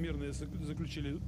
мирные заключили.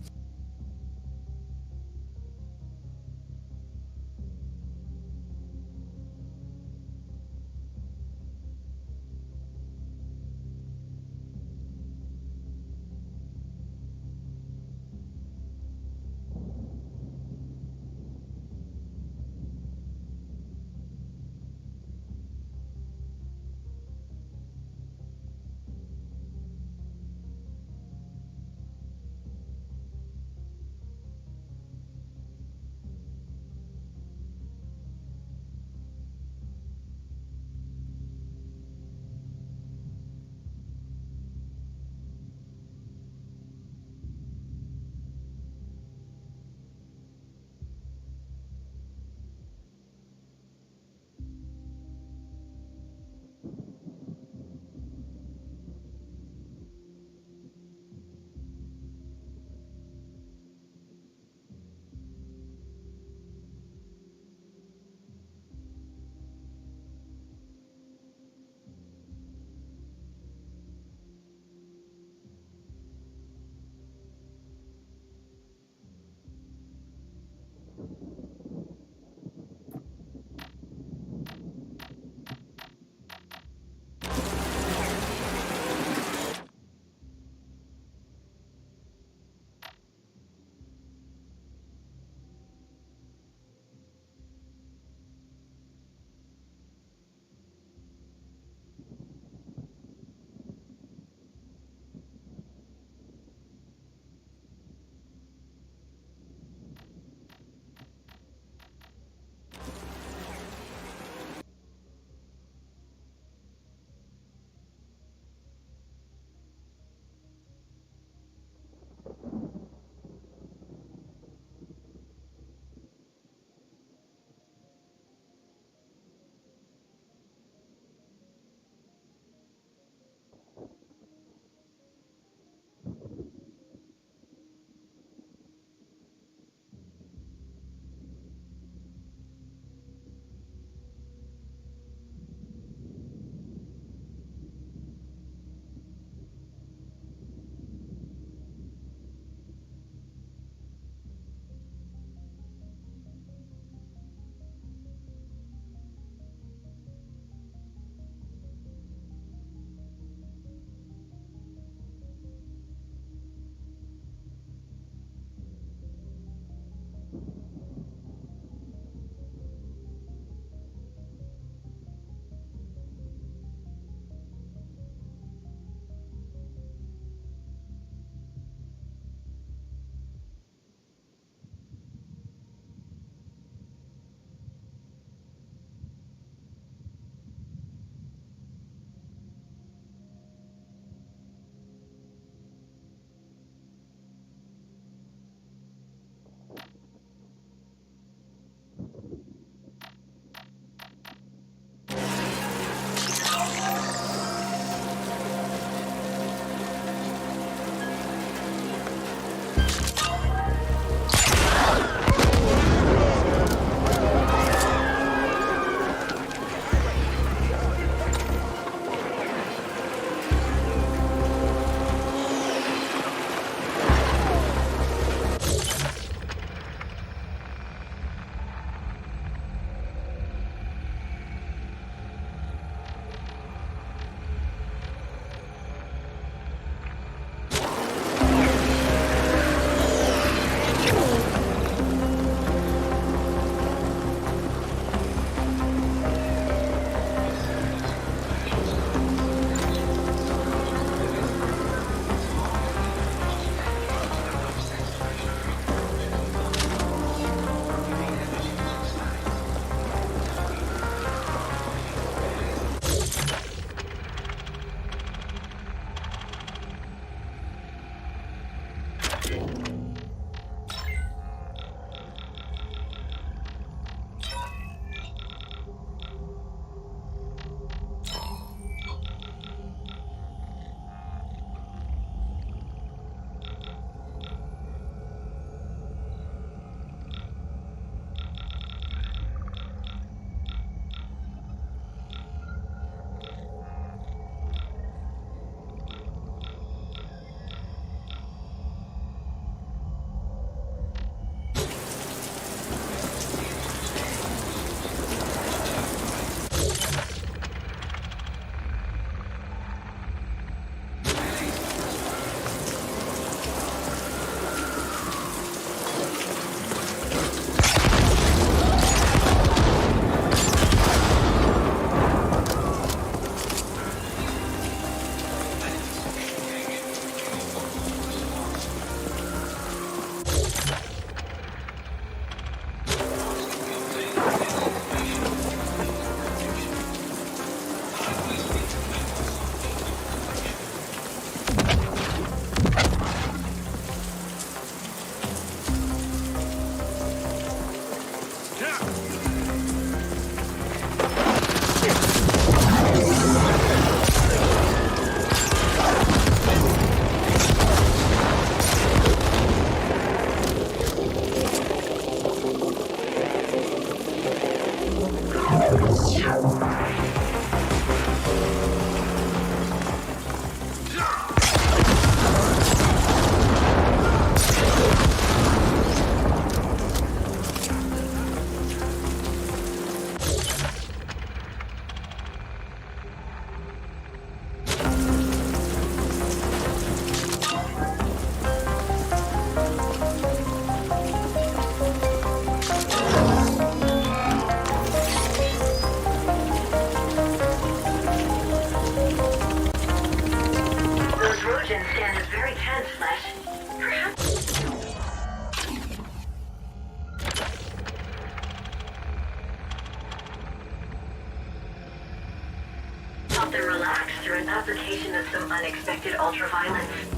Help them relax through an application of some unexpected ultraviolence.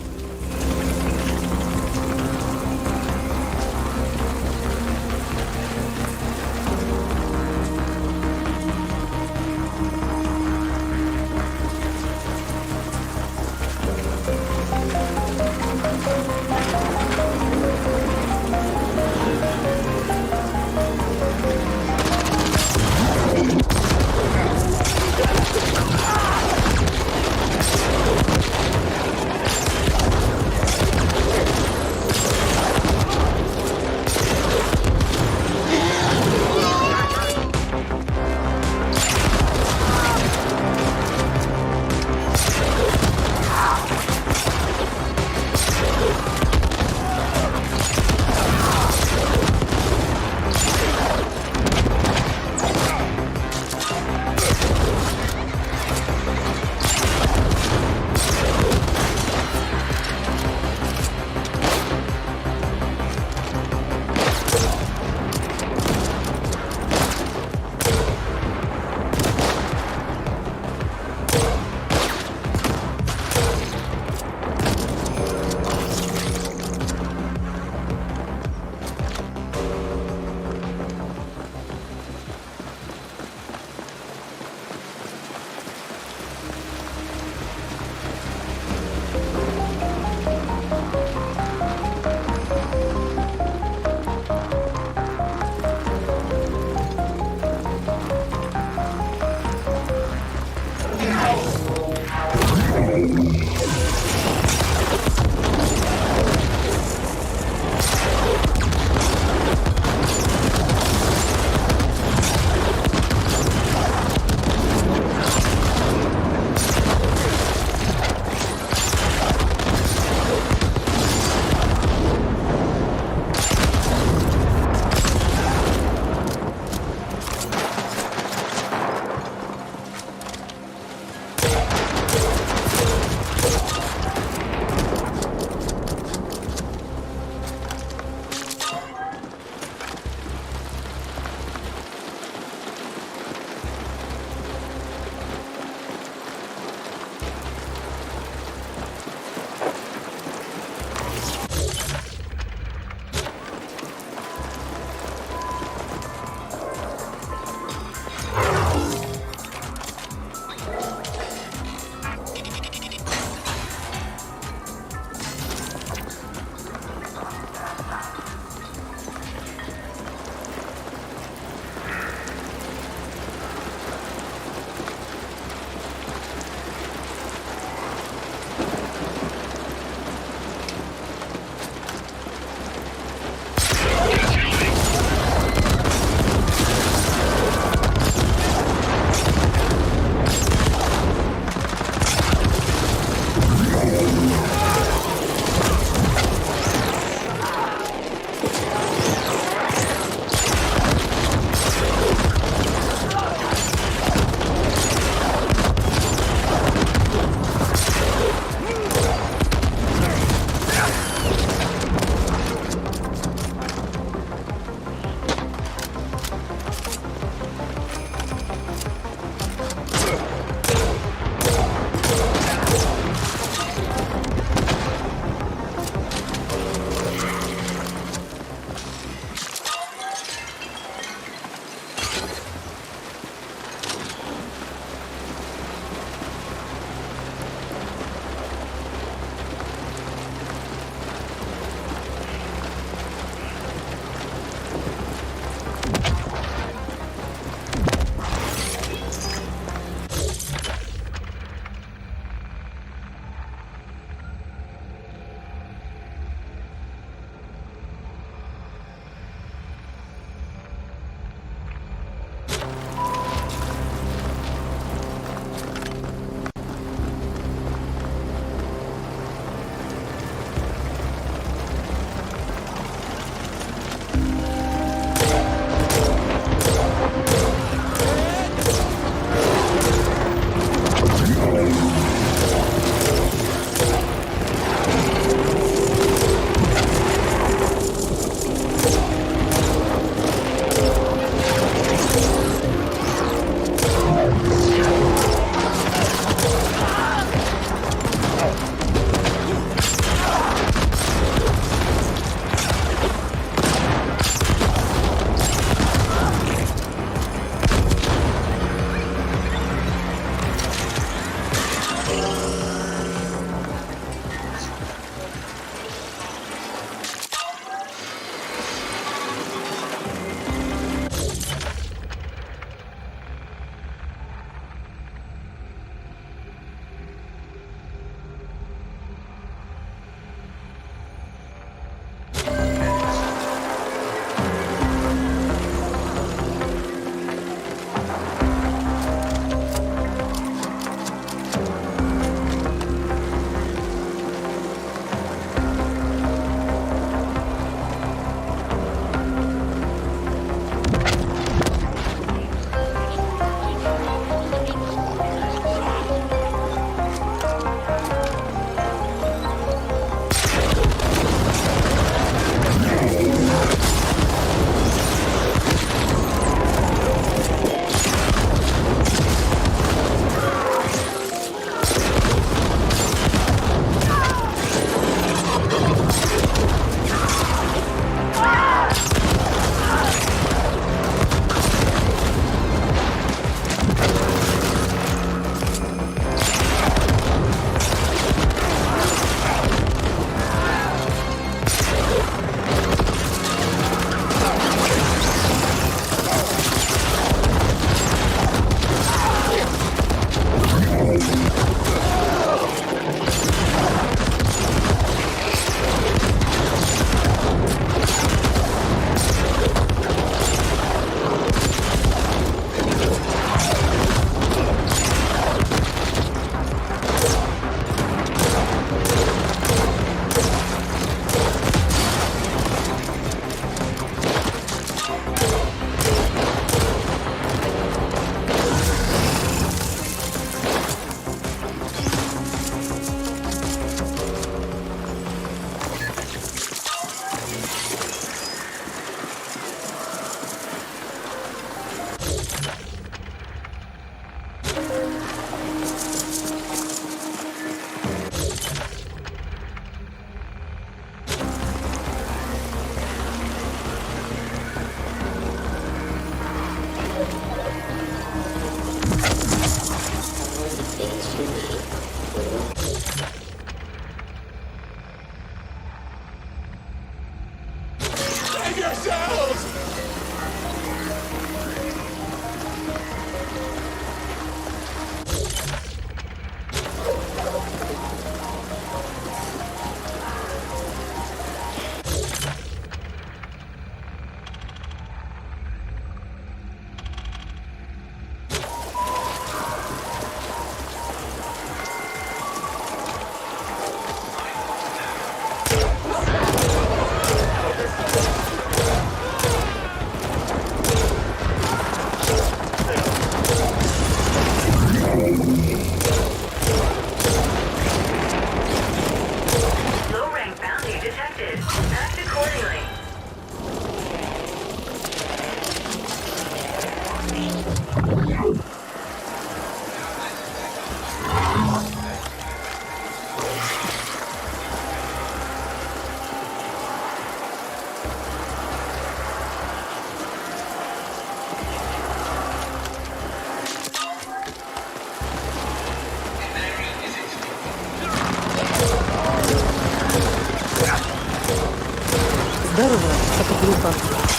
Здорово, шапоглуха.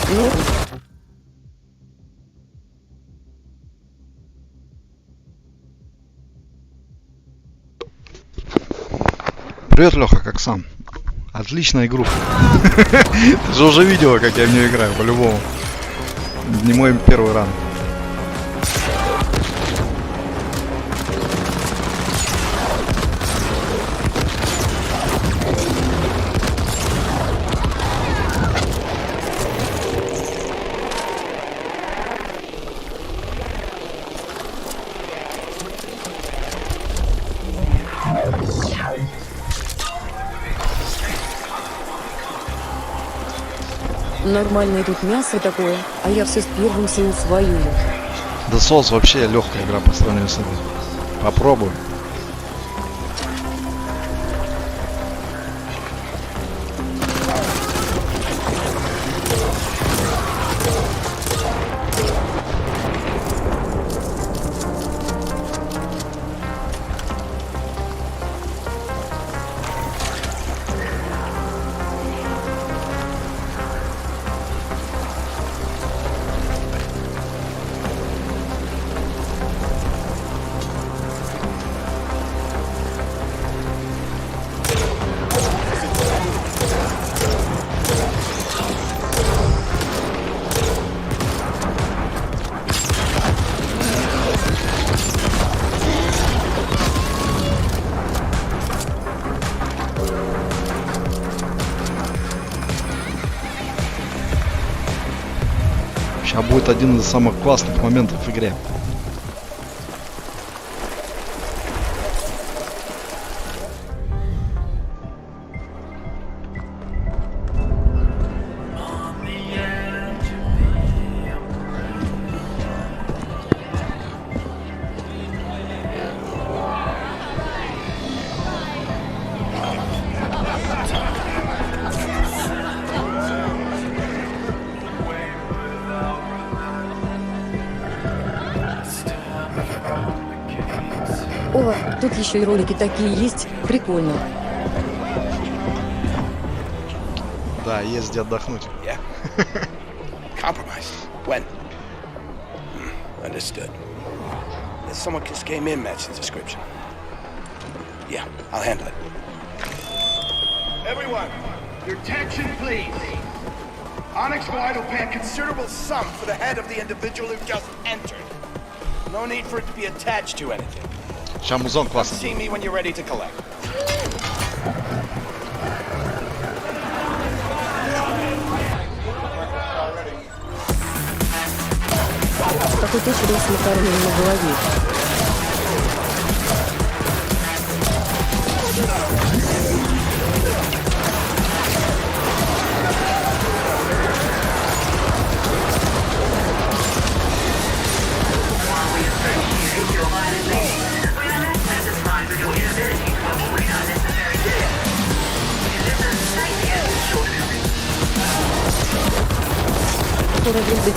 Ну, Привет, Леха, как сам? Отличная игрушка. Ты же уже видела, как я в нее играю, по-любому. Не мой первый ран. нормальное тут мясо такое, а я все с первым сил воюю. Да соус вообще легкая игра по сравнению с этой. Попробуй. Сейчас будет один из самых классных моментов в игре. О, тут еще и ролики такие есть. Прикольно. Да, есть где отдохнуть. Yeah. Compromise. When? Understood. Someone just came in, matching the description. Yeah, I'll handle it. Everyone, your attention, please. Onyx White will pay a considerable sum for the head of the individual who just entered. No need for it to be attached to anything. Сейчас музон классный. See me when you're ready to collect. Какой-то чудо с макаронами на голове. Скоро будет.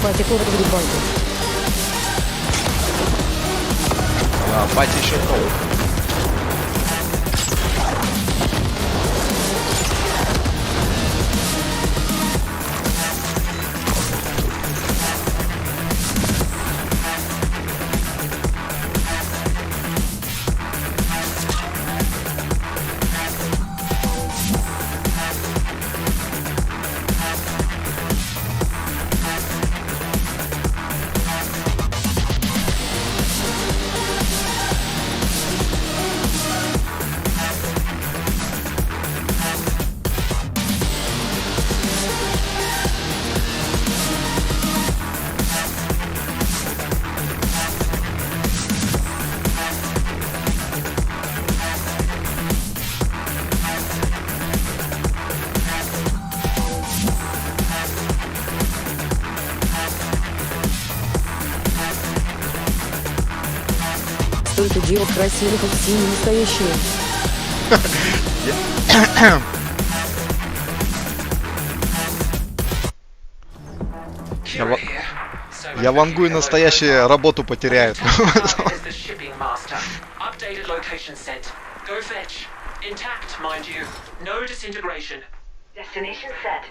Батя, город будет банку. Да, батя еще новый. Столько девок красивых, как все не настоящие. Я вангую, настоящие работу потеряют. Destination set.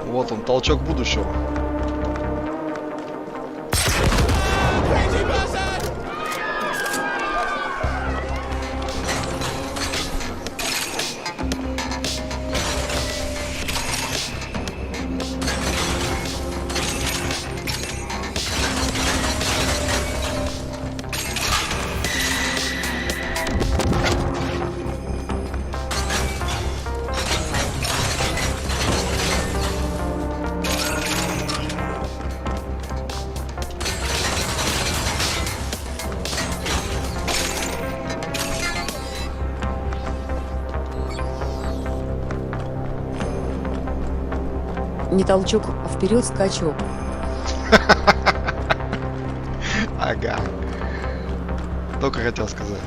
Вот он, толчок будущего. Не толчок, а вперед скачок. Ага. Только хотел сказать.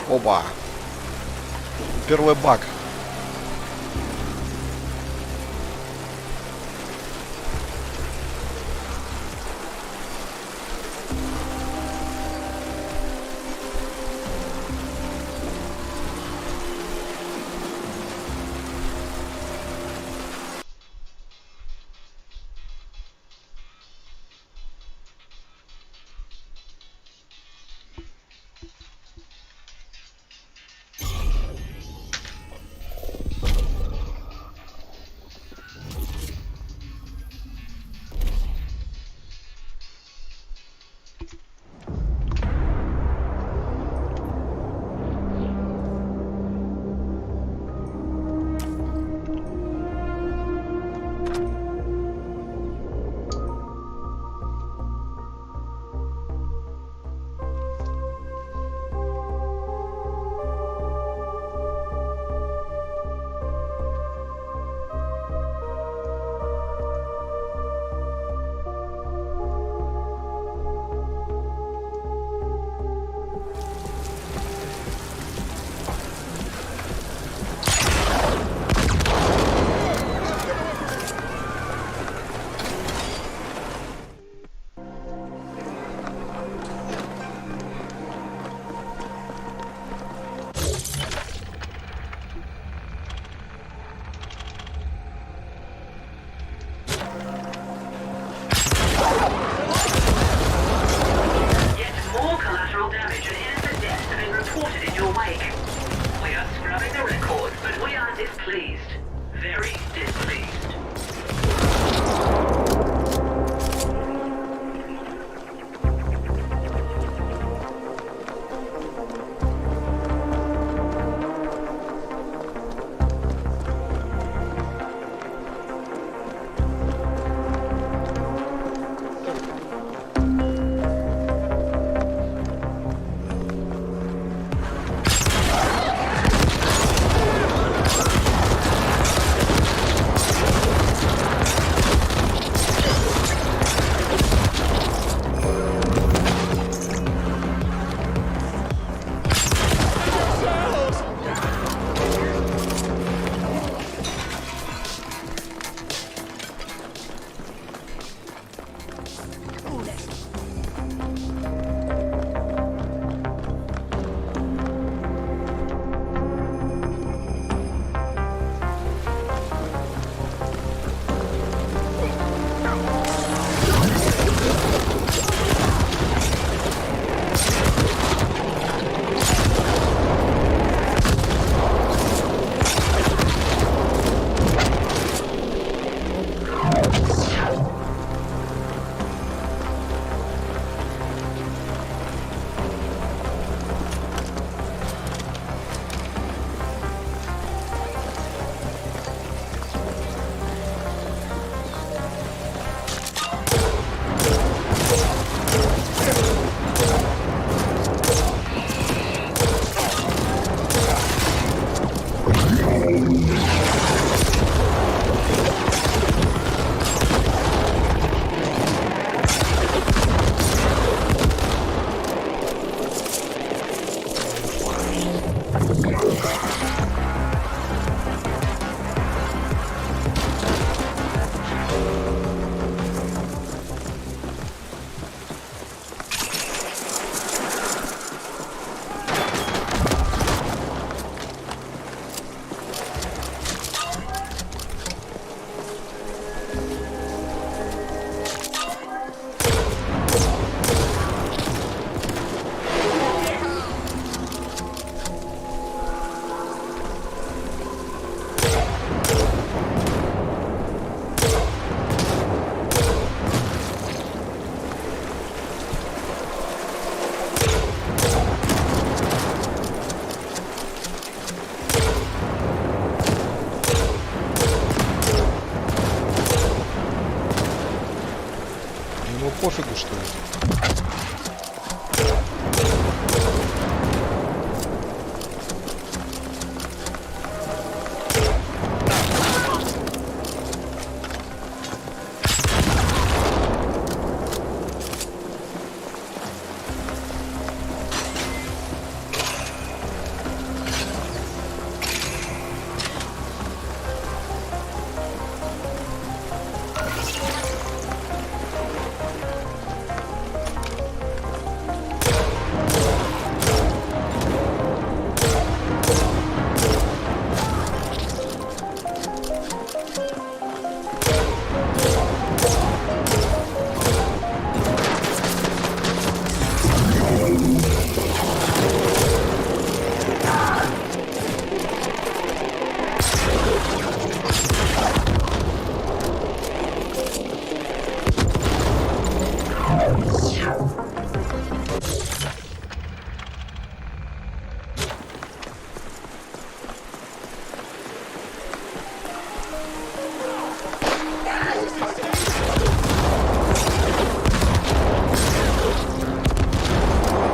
Оба. Первый баг. пофигу, что ли?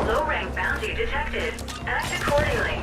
Low rank bounty detected. Act accordingly.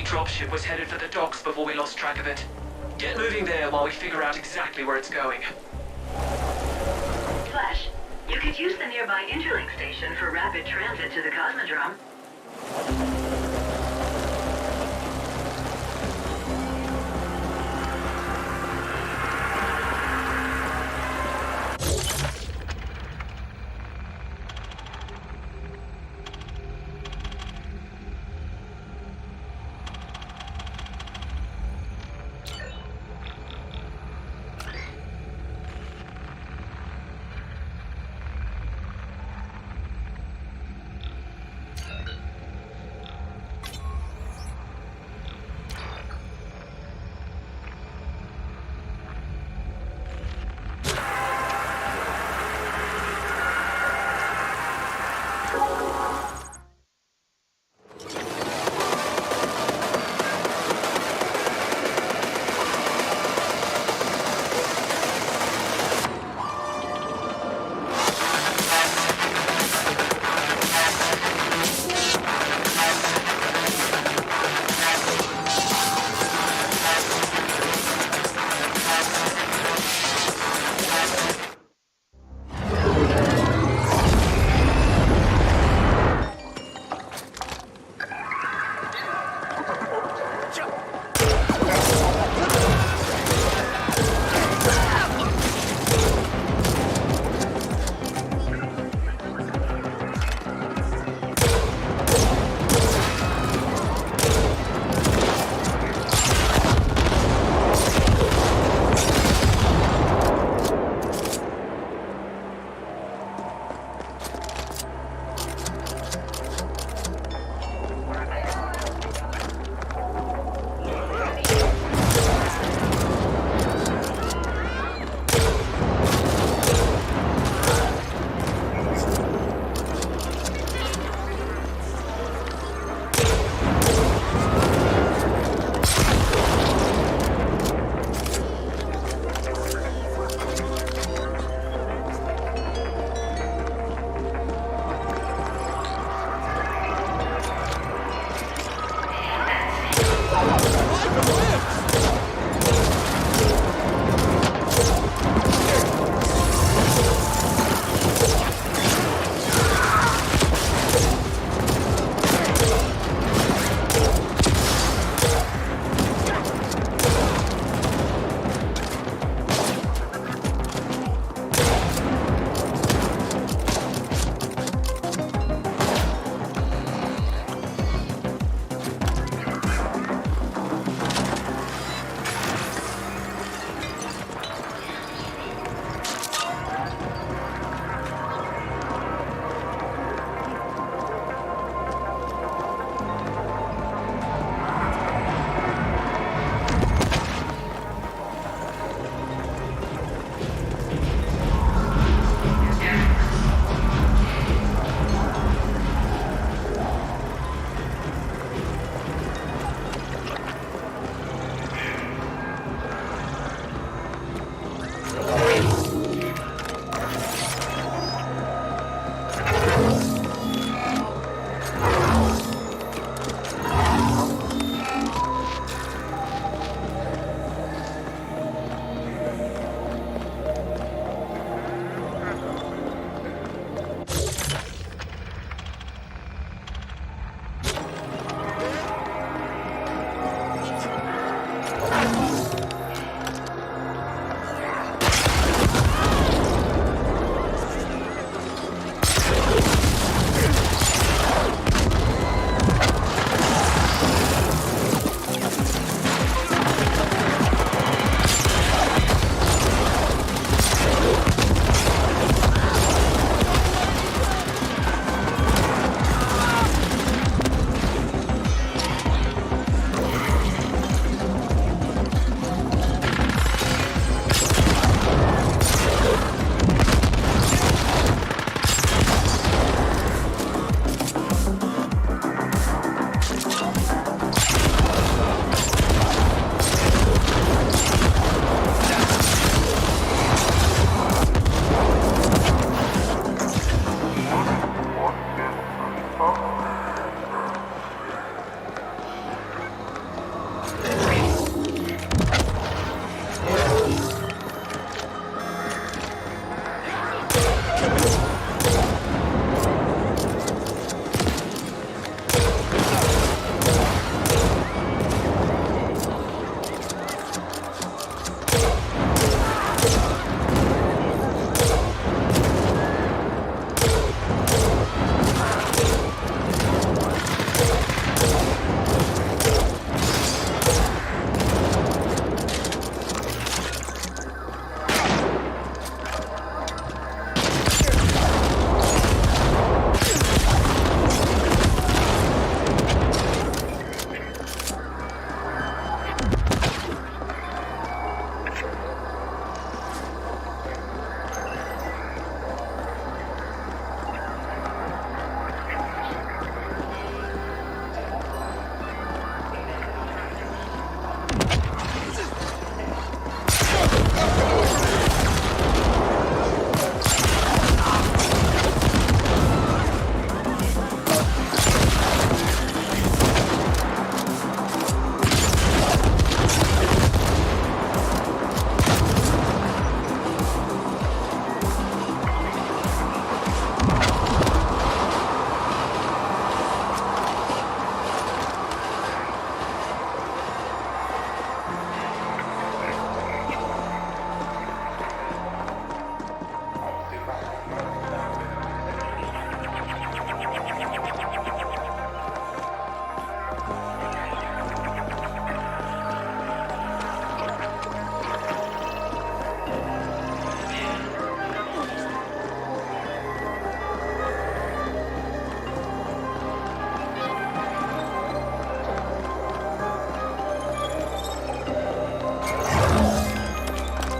Dropship was headed for the docks before we lost track of it. Get moving there while we figure out exactly where it's going. Flash, you could use the nearby interlink station for rapid transit to the Cosmodrome.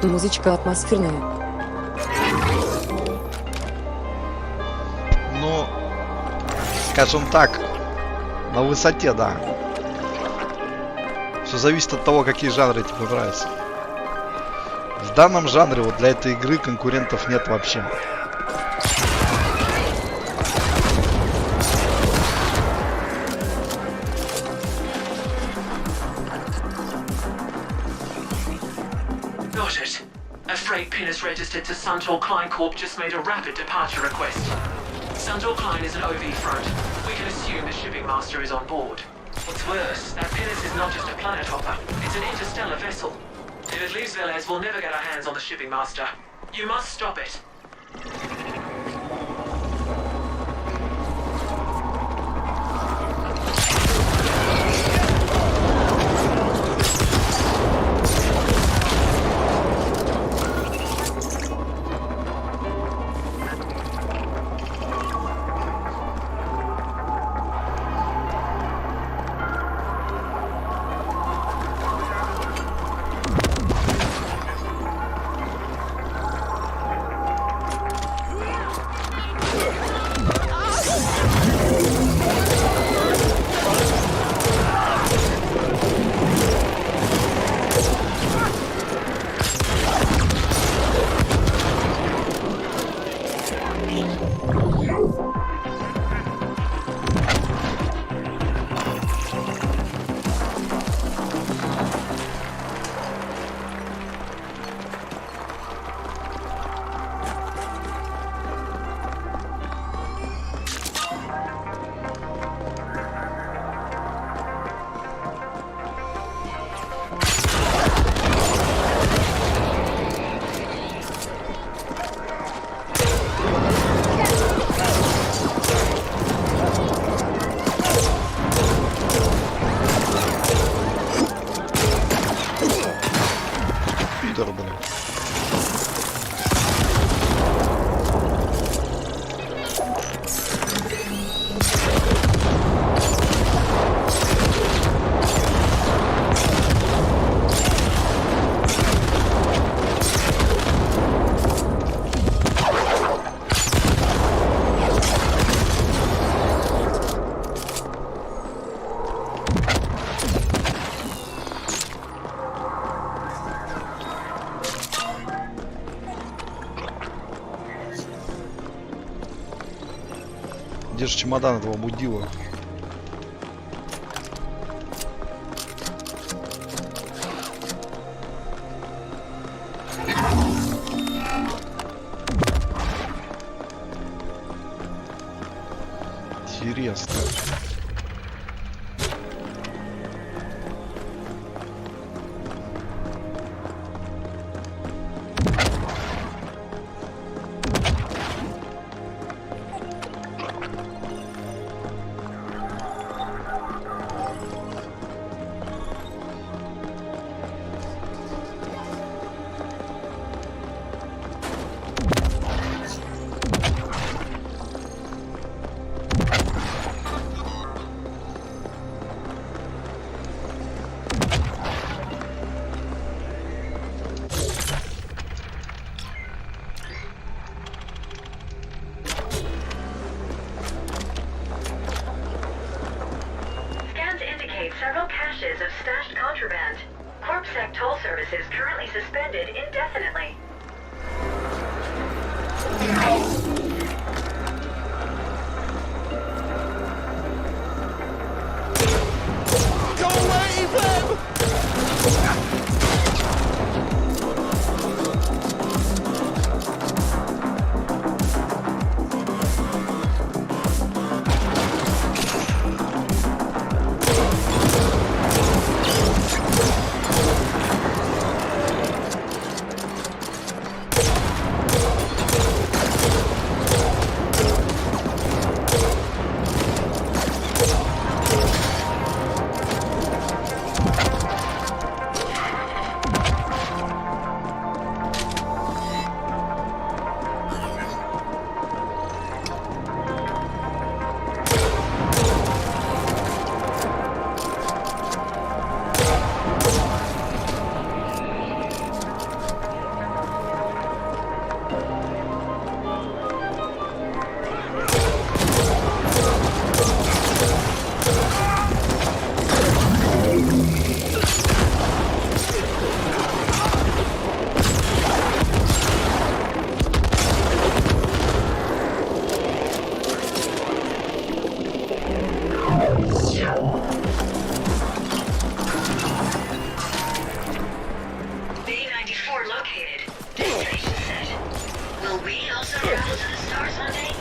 Музычка атмосферная. Ну, скажем так, на высоте, да. Все зависит от того, какие жанры тебе нравятся. В данном жанре вот для этой игры конкурентов нет вообще. Got it. A freight pinnace registered to Suntor Klein Corp just made a rapid departure request. Suntor Klein is an OV front. We can assume the shipping master is on board. What's worse, that pinnace is not just a planet hopper. It's an interstellar vessel. If it leaves Velez, we'll never get our hands on the shipping master. You must stop it. Где же чемодан этого мудила? Интересно. Several caches of stashed contraband. CorpSec toll services currently suspended indefinitely. Go away, Evelyn! Sunday?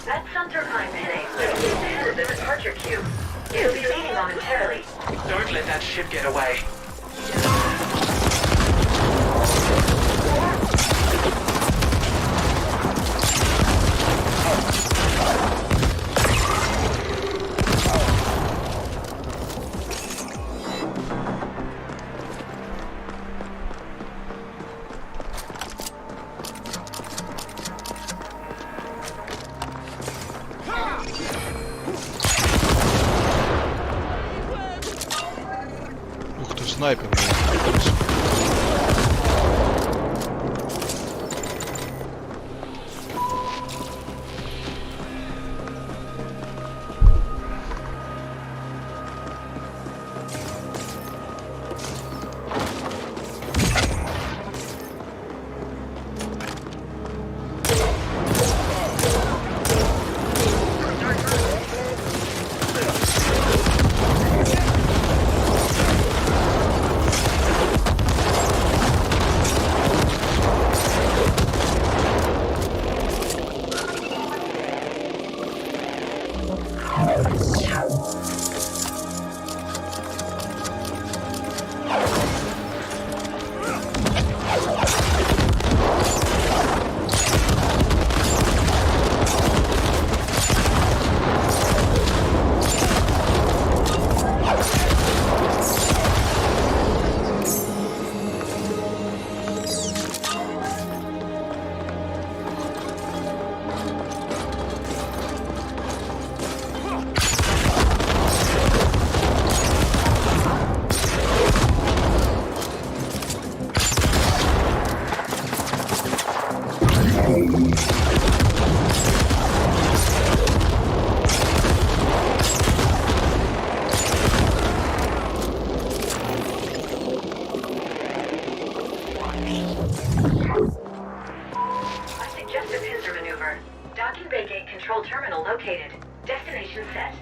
That Sunter Prime Penne is ahead of the departure queue. It'll be leaving momentarily. Don't let that ship get away. Ух ты, снайпер, блядь. I suggest a pincer maneuver. Docking Bay Gate Control Terminal located. Destination set.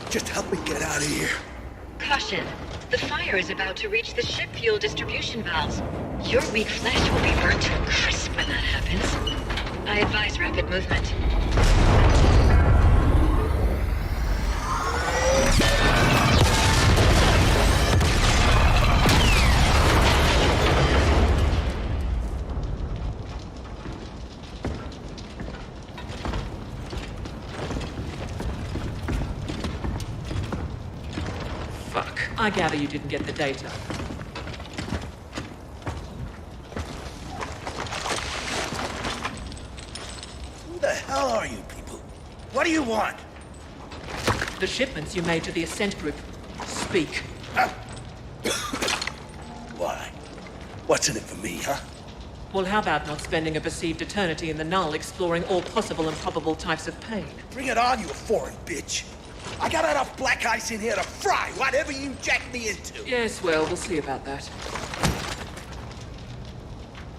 Just help me get out of here. Caution. The fire is about to reach the ship fuel distribution valves. Your weak flesh will be burnt to a crisp when that happens. I advise rapid movement. Fuck. I gather you didn't get the data. Who the hell are you people? What do you want? The shipments you made to the Ascent group. Speak. Why? What's in it for me, huh? Well, how about not spending a perceived eternity in the null exploring all possible and probable types of pain? Bring it on, you foreign bitch. I got enough black ice in here to fry whatever you jack me into. Yes, well, we'll see about that.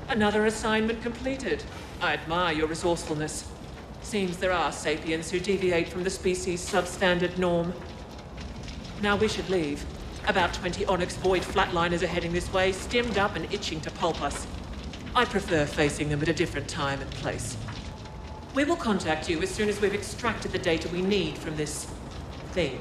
Another assignment completed. I admire your resourcefulness. Seems there are sapiens who deviate from the species' substandard norm. Now we should leave. About 20 Onyx Void flatliners are heading this way, stimmed up and itching to pulp us. I prefer facing them at a different time and place. We will contact you as soon as we've extracted the data we need from this thing.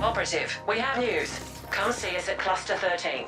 Operative, we have news. Come see us at Cluster 13.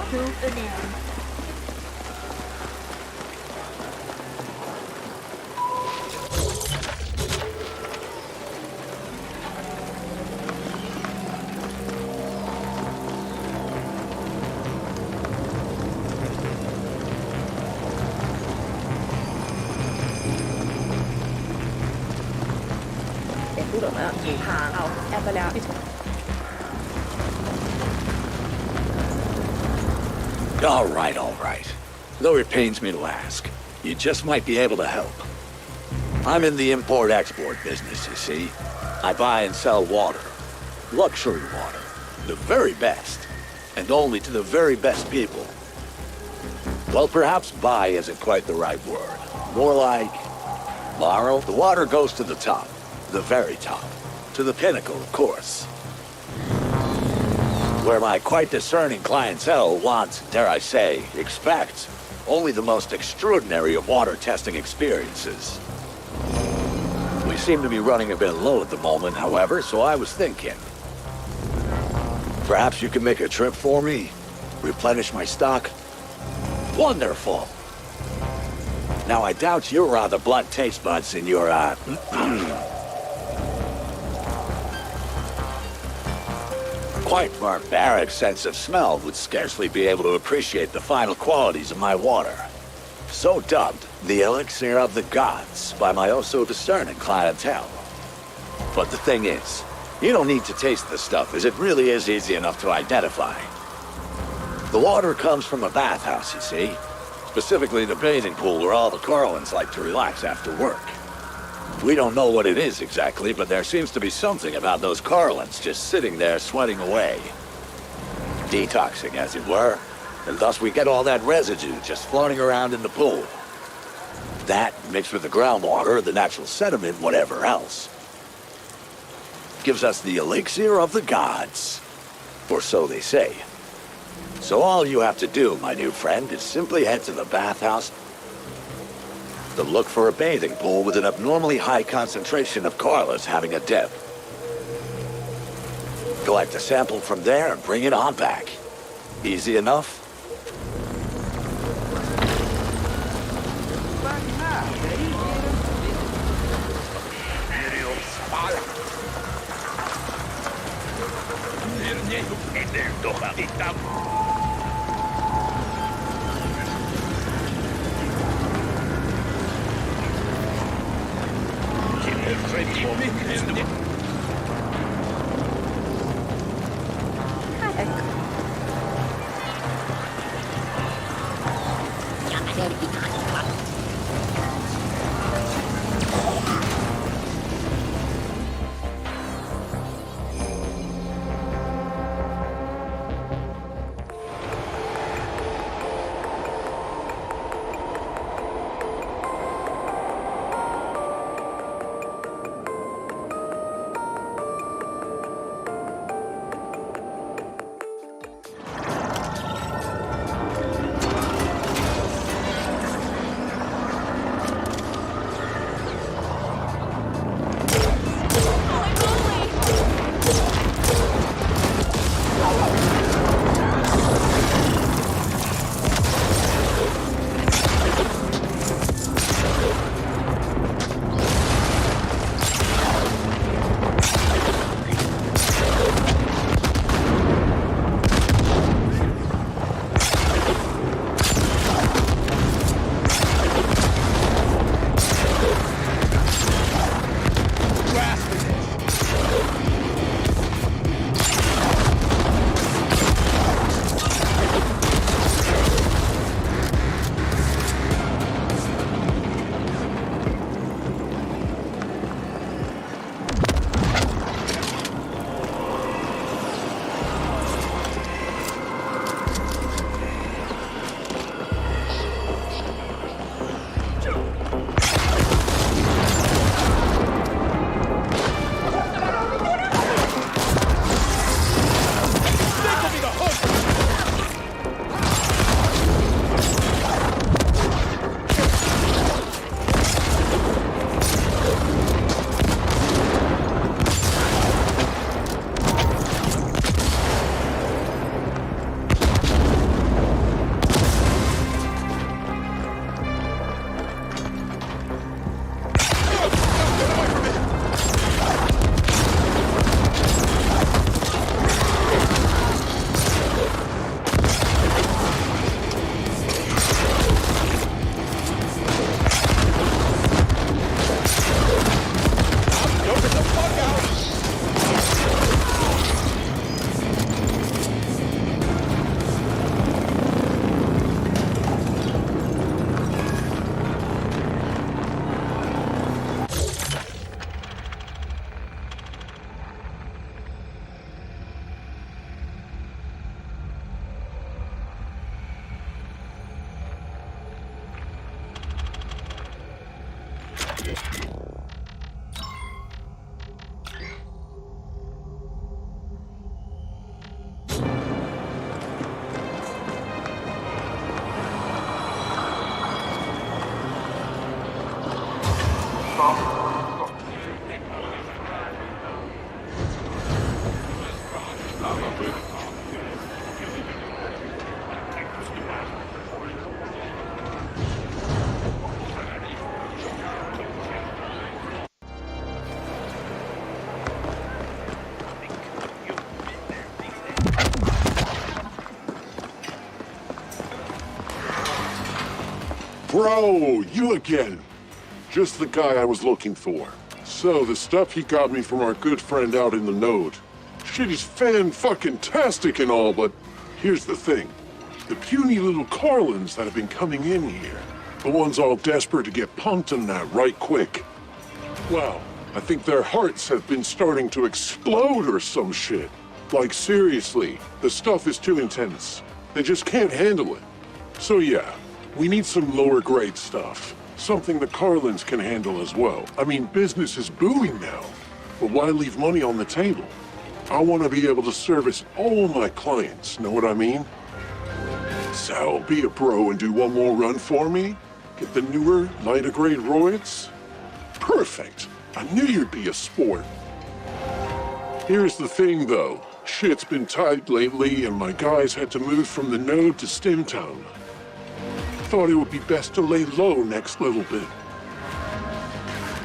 Prove the name. All right. Though it pains me to ask, you just might be able to help. I'm in the import-export business, you see. I buy and sell water. Luxury water. The very best. And only to the very best people. Well, perhaps buy isn't quite the right word. More like borrow. The water goes to the top. The very top. To the pinnacle, of course. Where my quite discerning clientele wants, dare I say, expects only the most extraordinary of water testing experiences. We seem to be running a bit low at the moment, however, so I was thinking. Perhaps you can make a trip for me? Replenish my stock? Wonderful! Now, I doubt your rather blunt taste buds in your, quite barbaric sense of smell would scarcely be able to appreciate the final qualities of my water. So dubbed the elixir of the gods by my oh-so-discerning clientele. But the thing is, you don't need to taste the stuff, as it really is easy enough to identify. The water comes from a bathhouse, you see. Specifically the bathing pool where all the Corlins like to relax after work. We don't know what it is exactly, but there seems to be something about those Corlins just sitting there sweating away. Detoxing, as it were, and thus we get all that residue just floating around in the pool. That, mixed with the groundwater, the natural sediment, whatever else, gives us the elixir of the gods. Or so they say. So all you have to do, my new friend, is simply head to the bathhouse to look for a bathing pool with an abnormally high concentration of Corliss having a dip. Collect a sample from there and bring it on back. Easy enough? Bro, you again. Just the guy I was looking for. So, the stuff he got me from our good friend out in the node. Shit is fan-fucking-tastic and all, but here's the thing. The puny little Carlins that have been coming in here, the ones all desperate to get punked on that right quick. Well, I think their hearts have been starting to explode or some shit. Like, seriously, the stuff is too intense. They just can't handle it. So yeah, we need some lower grade stuff. Something the Carlins can handle as well. I mean, business is booming now. But why leave money on the table? I want to be able to service all my clients, know what I mean? So, be a bro and do one more run for me? Get the newer, lighter grade roids? Perfect. I knew you'd be a sport. Here's the thing, though. Shit's been tight lately, and my guys had to move from the node to Stimtown. Thought it would be best to lay low next little bit.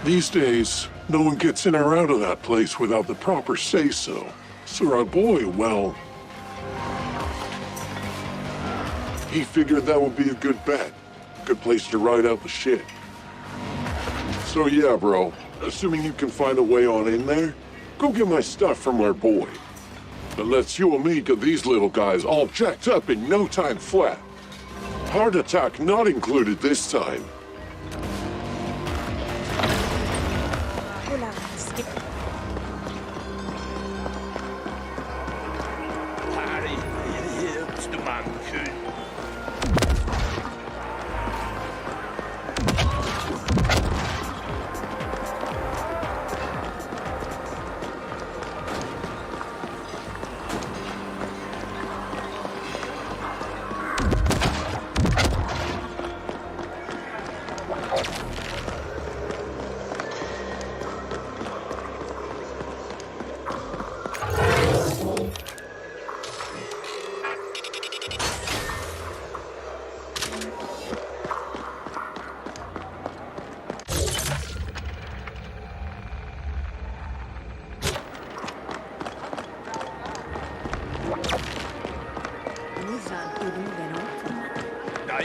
These days, no one gets in or out of that place without the proper say-so. So our boy, well... he figured that would be a good bet. Good place to ride out the shit. So yeah, bro. Assuming you can find a way on in there, go get my stuff from our boy. That lets you and me get these little guys all jacked up in no time flat. Heart attack not included this time.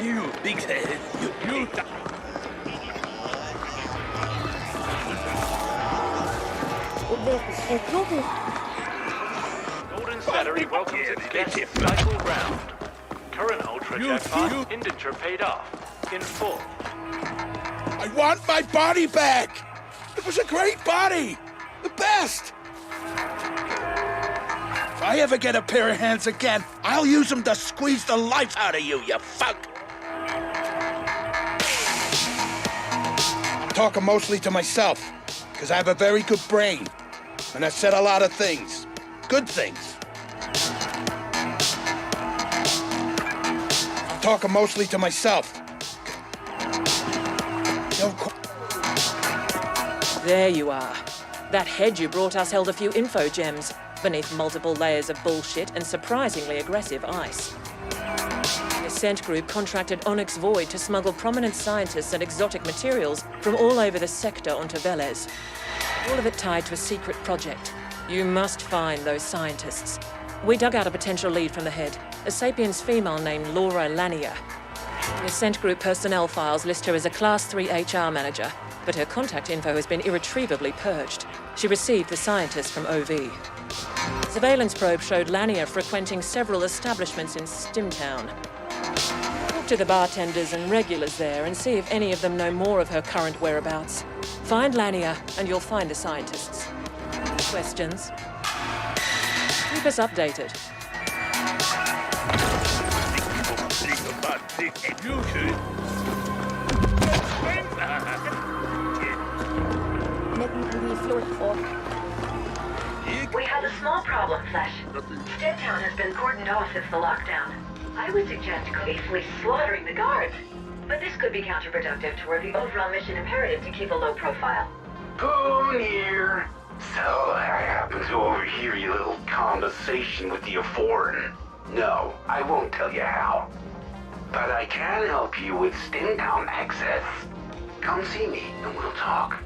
You big head, you Golden Salary welcomes its guests cycle round. Current Ultra Jackpot indenture paid off. In full. I want my body back! It was a great body! The best! If I ever get a pair of hands again, I'll use them to squeeze the life out of you, you fuck! I'm talking mostly to myself, because I have a very good brain. And I've said a lot of things. Good things. I'm talking mostly to myself. There you are. That head you brought us held a few info gems beneath multiple layers of bullshit and surprisingly aggressive ice. The Ascent group contracted Onyx Void to smuggle prominent scientists and exotic materials from all over the sector onto Velez. All of it tied to a secret project. You must find those scientists. We dug out a potential lead from the head, a Sapiens female named Laura Lanier. The Ascent group personnel files list her as a Class 3 HR manager, but her contact info has been irretrievably purged. She received the scientists from OV. Surveillance probe showed Lanier frequenting several establishments in Stimtown. Talk to the bartenders and regulars there and see if any of them know more of her current whereabouts. Find Lanier and you'll find the scientists. Questions? Keep us updated. We have a small problem, Flesh. Stimtown has been cordoned off since the lockdown. I would suggest gleefully slaughtering the guards, but this could be counterproductive toward the overall mission imperative to keep a low profile. Boom here. So I happen to overhear your little conversation with the foreign. No, I won't tell you how. But I can help you with Stimtown access. Come see me and we'll talk.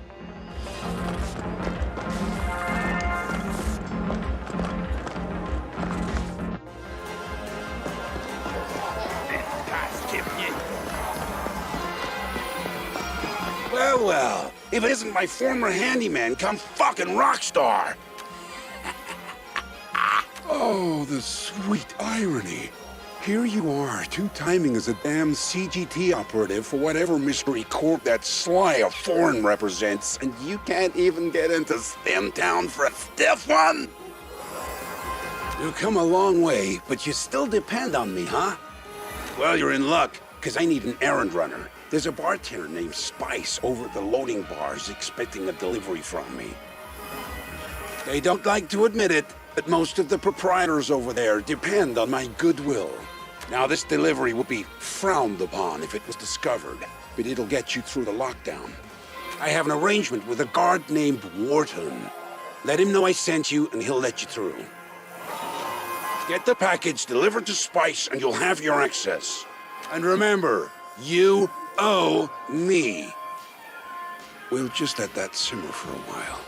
Well, if it isn't my former handyman come fucking rock star. Oh, the sweet irony. Here you are, two-timing as a damn CGT operative for whatever mystery corp that sly of foreign represents, and you can't even get into STEM Town for a stiff one? You've come a long way, but you still depend on me, huh? Well, you're in luck, because I need an errand runner. There's a bartender named Spice over at the loading bars expecting a delivery from me. They don't like to admit it, but most of the proprietors over there depend on my goodwill. Now, this delivery would be frowned upon if it was discovered, but it'll get you through the lockdown. I have an arrangement with a guard named Wharton. Let him know I sent you, and he'll let you through. Get the package delivered to Spice, and you'll have your access. And remember, you owe me. We'll just let that simmer for a while.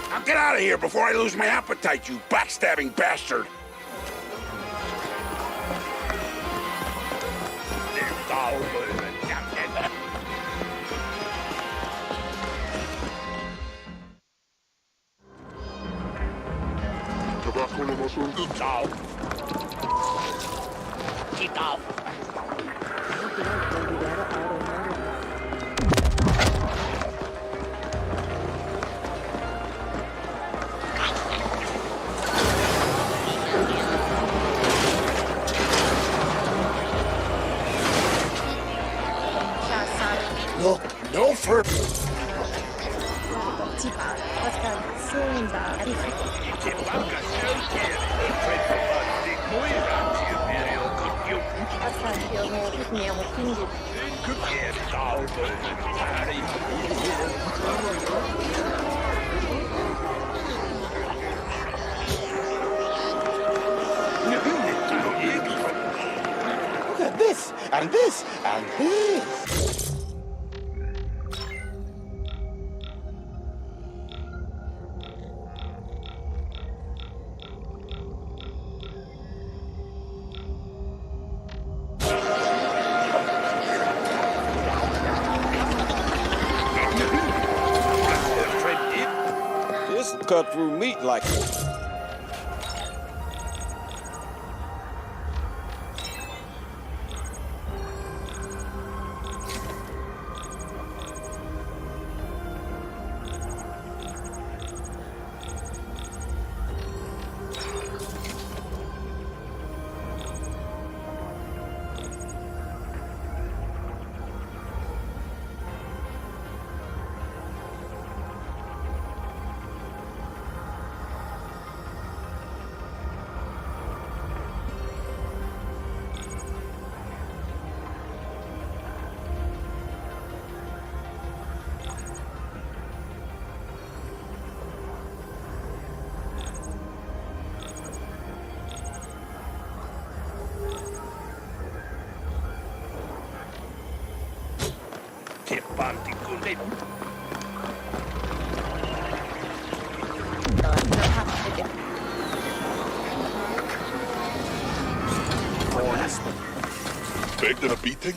Now get out of here before I lose my appetite, you backstabbing bastard! No further. Look at this, and this, and this. Cut through meat like this. Expecting a beating?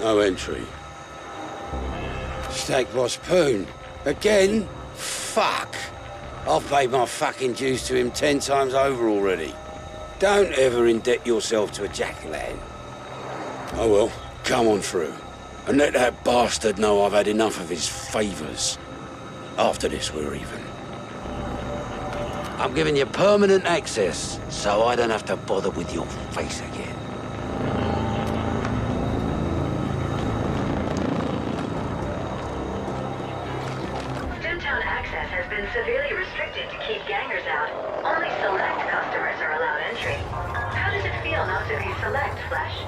No entry. Steak Boss Poon. Again? Fuck. I've paid my fucking dues to him 10 times over already. Don't ever indebt yourself to a jack-o'-lantern. Oh well, come on through. And let that bastard know I've had enough of his favours. After this, we're even. I'm giving you permanent access, so I don't have to bother with your face again. Downtown access has been severely restricted to keep gangers out. Only select customers are allowed entry. How does it feel not to be select, Flesh?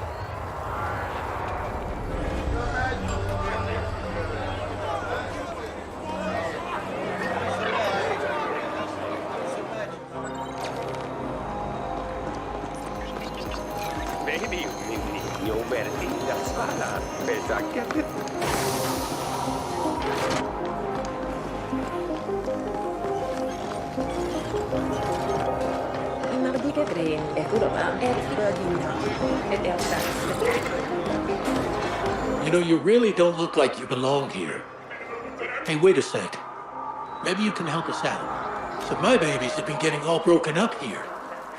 You know, you really don't look like you belong here. Hey, wait a sec. Maybe you can help us out. So my babies have been getting all broken up here.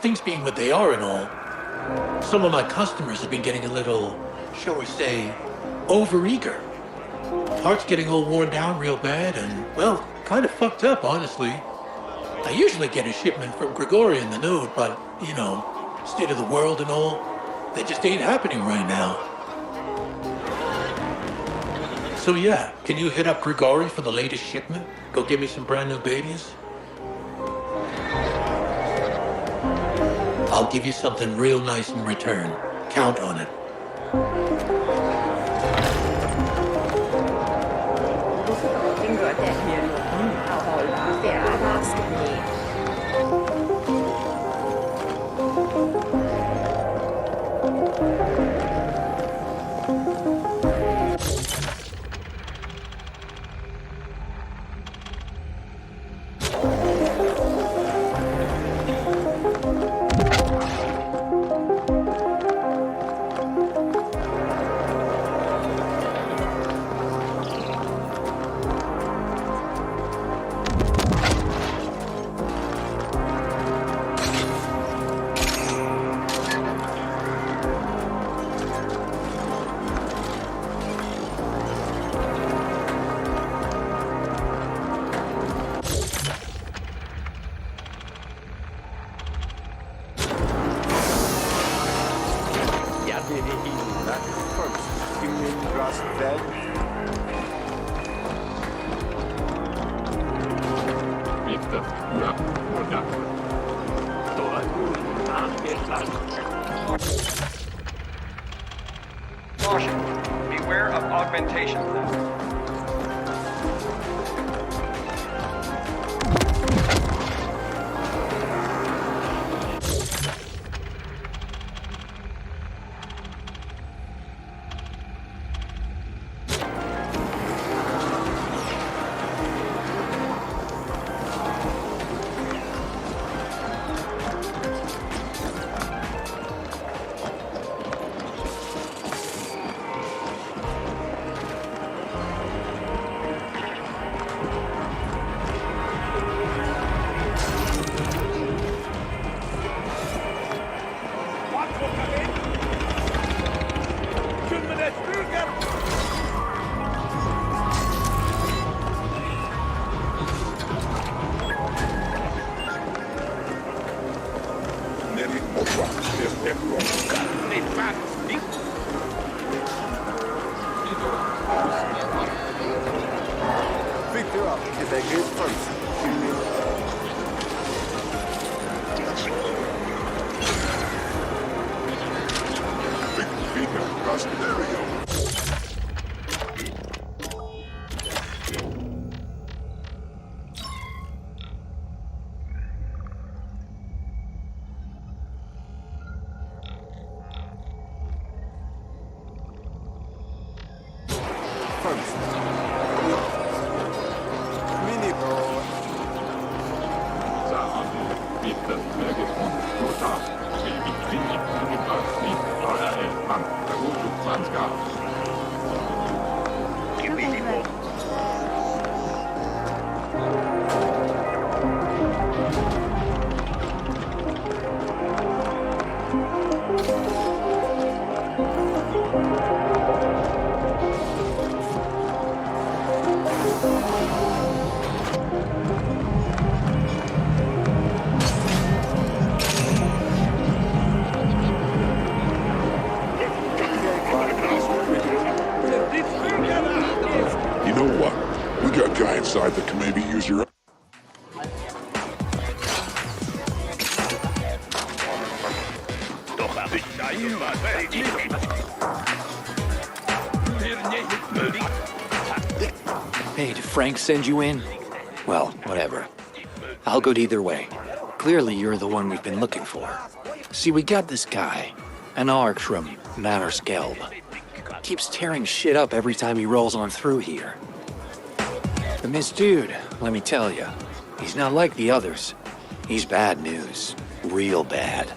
Things being what they are and all. Some of my customers have been getting a little, shall we say, overeager. Heart's getting all worn down real bad and, well, kind of fucked up, honestly. I usually get a shipment from Grigori in the Node, but, you know, state of the world and all, they just ain't happening right now. So yeah, can you hit up Grigori for the latest shipment? Go get me some brand new babies? I'll give you something real nice in return. Count on it. Caution. Beware of augmentation theft. outside that can maybe use your... Hey, did Frank send you in? Well, whatever. I'll go either way. Clearly you're the one we've been looking for. See, we got this guy, an Ark from Mannerskelb. Keeps tearing shit up every time he rolls on through here. And this dude, let me tell you, he's not like the others. He's bad news. Real bad.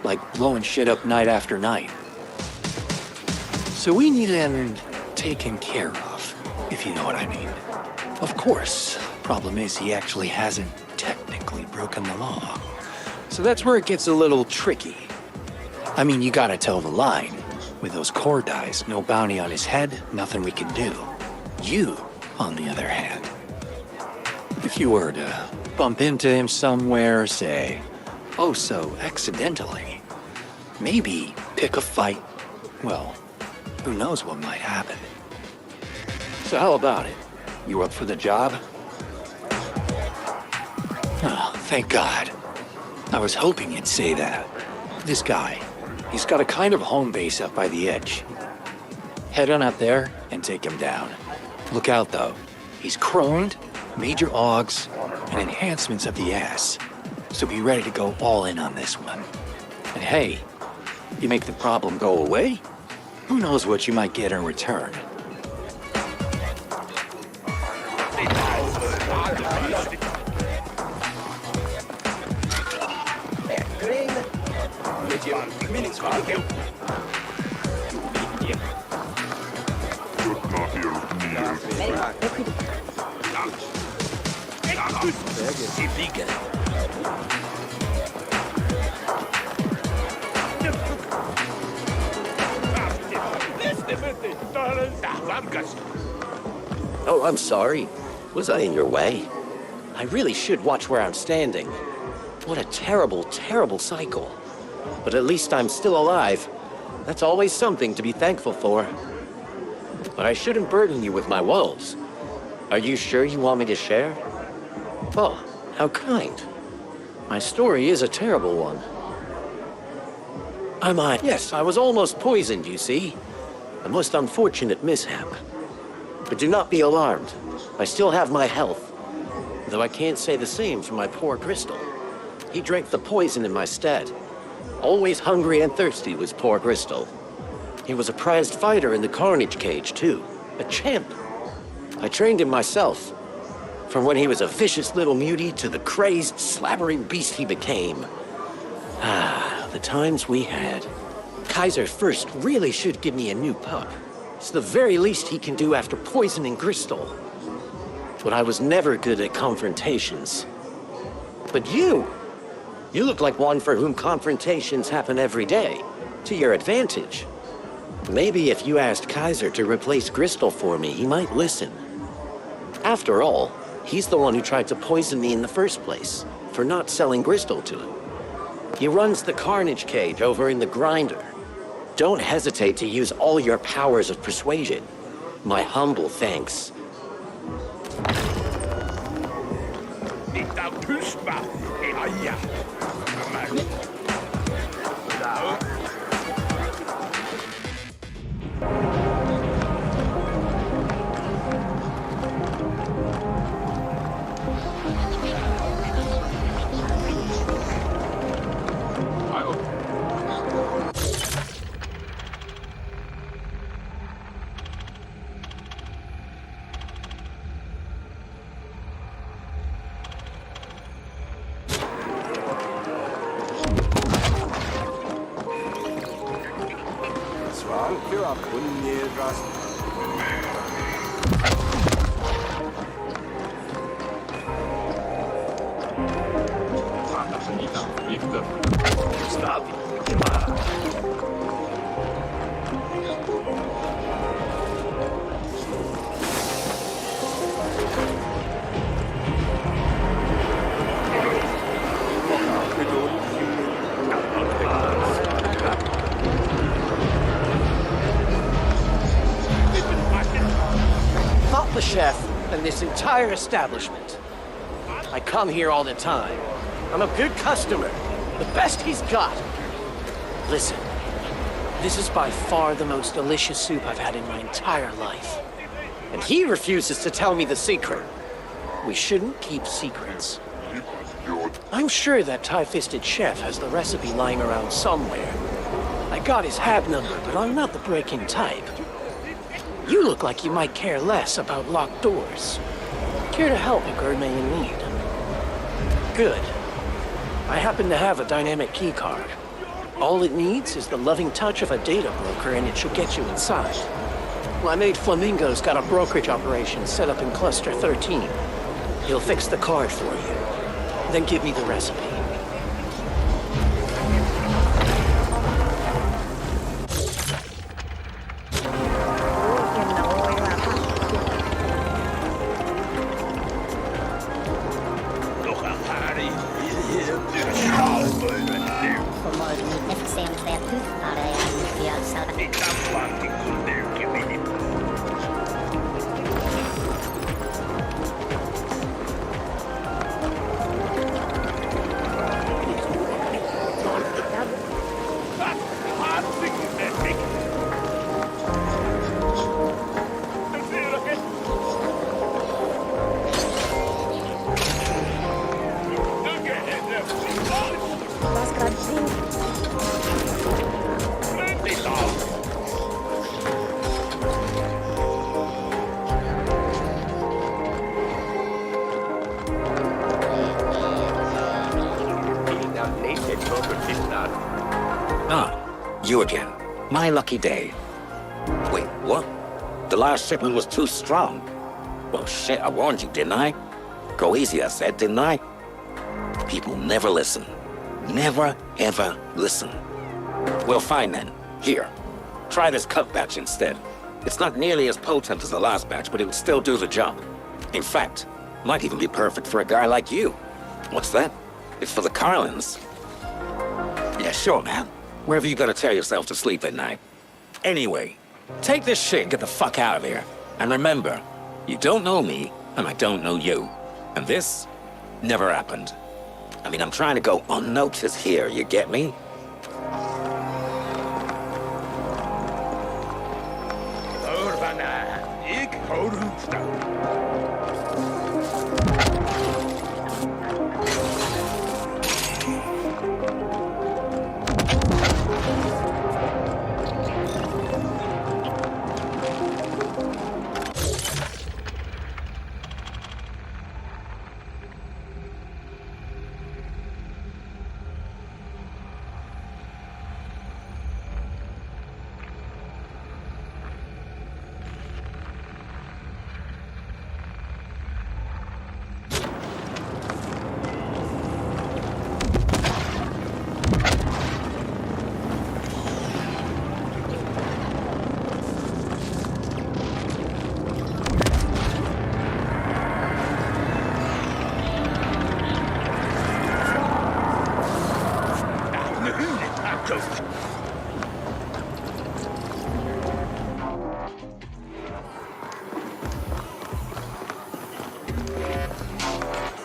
Like blowing shit up night after night. So we need him taken care of, if you know what I mean. Of course, problem is he actually hasn't technically broken the law. So that's where it gets a little tricky. I mean, you gotta toe the line. With those core dies, no bounty on his head, nothing we can do. You, on the other hand, if you were to bump into him somewhere, say, oh so accidentally, maybe pick a fight, well, who knows what might happen. So how about it? You up for the job? Oh, thank God. I was hoping you'd say that. This guy, he's got a kind of home base up by the edge. Head on up there and take him down. Look out though. He's chroned, major augs, and enhancements of the ass. So be ready to go all in on this one. And hey, you make the problem go away, who knows what you might get in return. Oh, I'm sorry. Was I in your way? I really should watch where I'm standing. What a terrible, terrible cycle. But at least I'm still alive. That's always something to be thankful for. But I shouldn't burden you with my woes. Are you sure you want me to share? Oh, how kind. My story is a terrible one. Yes, I was almost poisoned, you see. A most unfortunate mishap. But do not be alarmed. I still have my health. Though I can't say the same for my poor Crystal. He drank the poison in my stead. Always hungry and thirsty was poor Crystal. He was a prized fighter in the Carnage Cage, too. A champ. I trained him myself. From when he was a vicious little mutie to the crazed, slabbering beast he became. Ah, the times we had. Kaiser first really should give me a new pup. It's the very least he can do after poisoning Crystal. But I was never good at confrontations. But you look like one for whom confrontations happen every day, to your advantage. Maybe if you asked Kaiser to replace Crystal for me, he might listen. After all, he's the one who tried to poison me in the first place, for not selling Crystal to him. He runs the Carnage Cage over in the Grinder. Don't hesitate to use all your powers of persuasion. My humble thanks. Not the chef. than this entire establishment. I come here all the time. I'm a good customer. The best he's got. Listen, this is by far the most delicious soup I've had in my entire life. And he refuses to tell me the secret. We shouldn't keep secrets. I'm sure that tie-fisted chef has the recipe lying around somewhere. I got his hat number, but I'm not the break-in type. You look like you might care less about locked doors. Care to help a girl may in need? Good. I happen to have a dynamic key card. All it needs is the loving touch of a data broker and it should get you inside. My mate Flamingo's got a brokerage operation set up in Cluster 13. He'll fix the card for you. Then give me the recipe. You again. My lucky day. Wait, what? The last shipment was too strong. Well, shit, I warned you, didn't I? Go easy, I said, didn't I? People never listen. Never, ever listen. Well, fine then. Here. Try this cut batch instead. It's not nearly as potent as the last batch, but it would still do the job. In fact, might even be perfect for a guy like you. What's that? It's for the Carlins. Yeah, sure, man. Wherever you gotta tear yourself to sleep at night. Anyway, take this shit and get the fuck out of here. And remember, you don't know me, and I don't know you. And this never happened. I mean, I'm trying to go unnoticed here, you get me?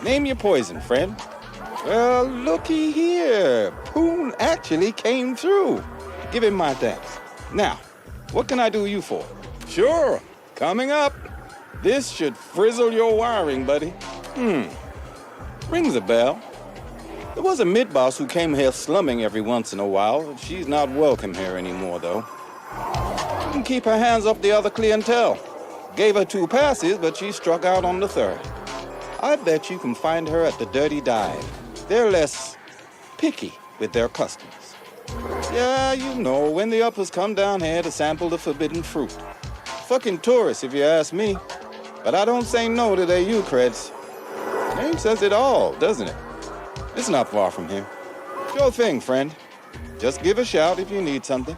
Name your poison, friend. Well, looky here. Poon actually came through. Give him my thanks. Now, what can I do you for? Sure, coming up. This should frizzle your wiring, buddy. Rings a bell. There was a mid-boss who came here slumming every once in a while. She's not welcome here anymore, though. You can keep her hands off the other clientele. Gave her 2 passes, but she struck out on the 3rd. I bet you can find her at the Dirty Dive. They're less picky with their customers. Yeah, you know, when the uppers come down here to sample the forbidden fruit. Fucking tourists, if you ask me. But I don't say no to their U-creds. Name says it all, doesn't it? It's not far from here. Sure thing, friend. Just give a shout if you need something.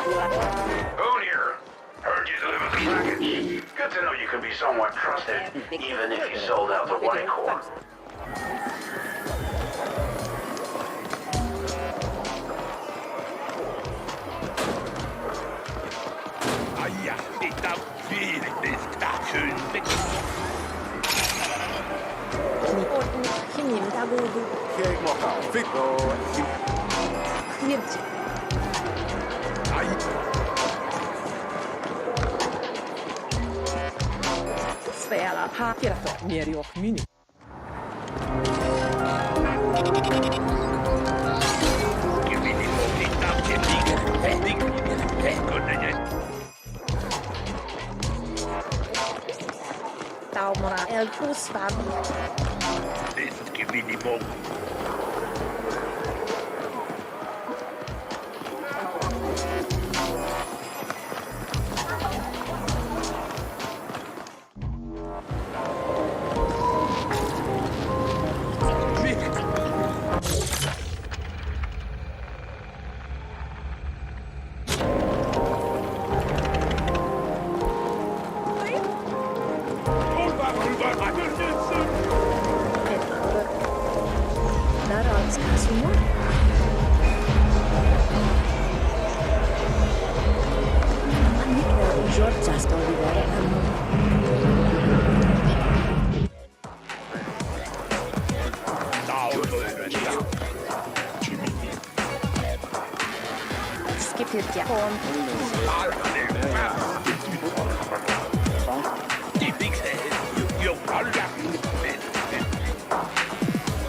Own here. Heard you deliver Package. Good to know you can be somewhat trusted, even if you sold out the White Corps. Spela papierato, mieri och mini. Taumora el pusfab.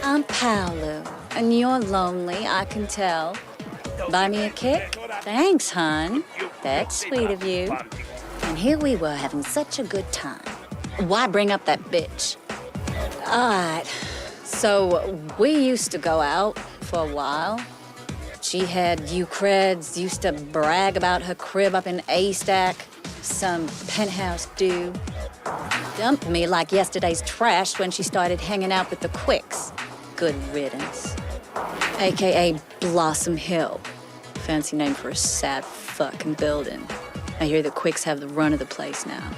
I'm Paolo, and you're lonely, I can tell. Buy me a kick? Thanks, hon. That's sweet of you. And here we were having such a good time. Why bring up that bitch? Alright, so we used to go out for a while. She had you creds, used to brag about her crib up in A-Stack, some penthouse dude. Dumped me like yesterday's trash when she started hanging out with the Quicks. Good riddance. AKA Blossom Hill. Fancy name for a sad fucking building. I hear the Quicks have the run of the place now.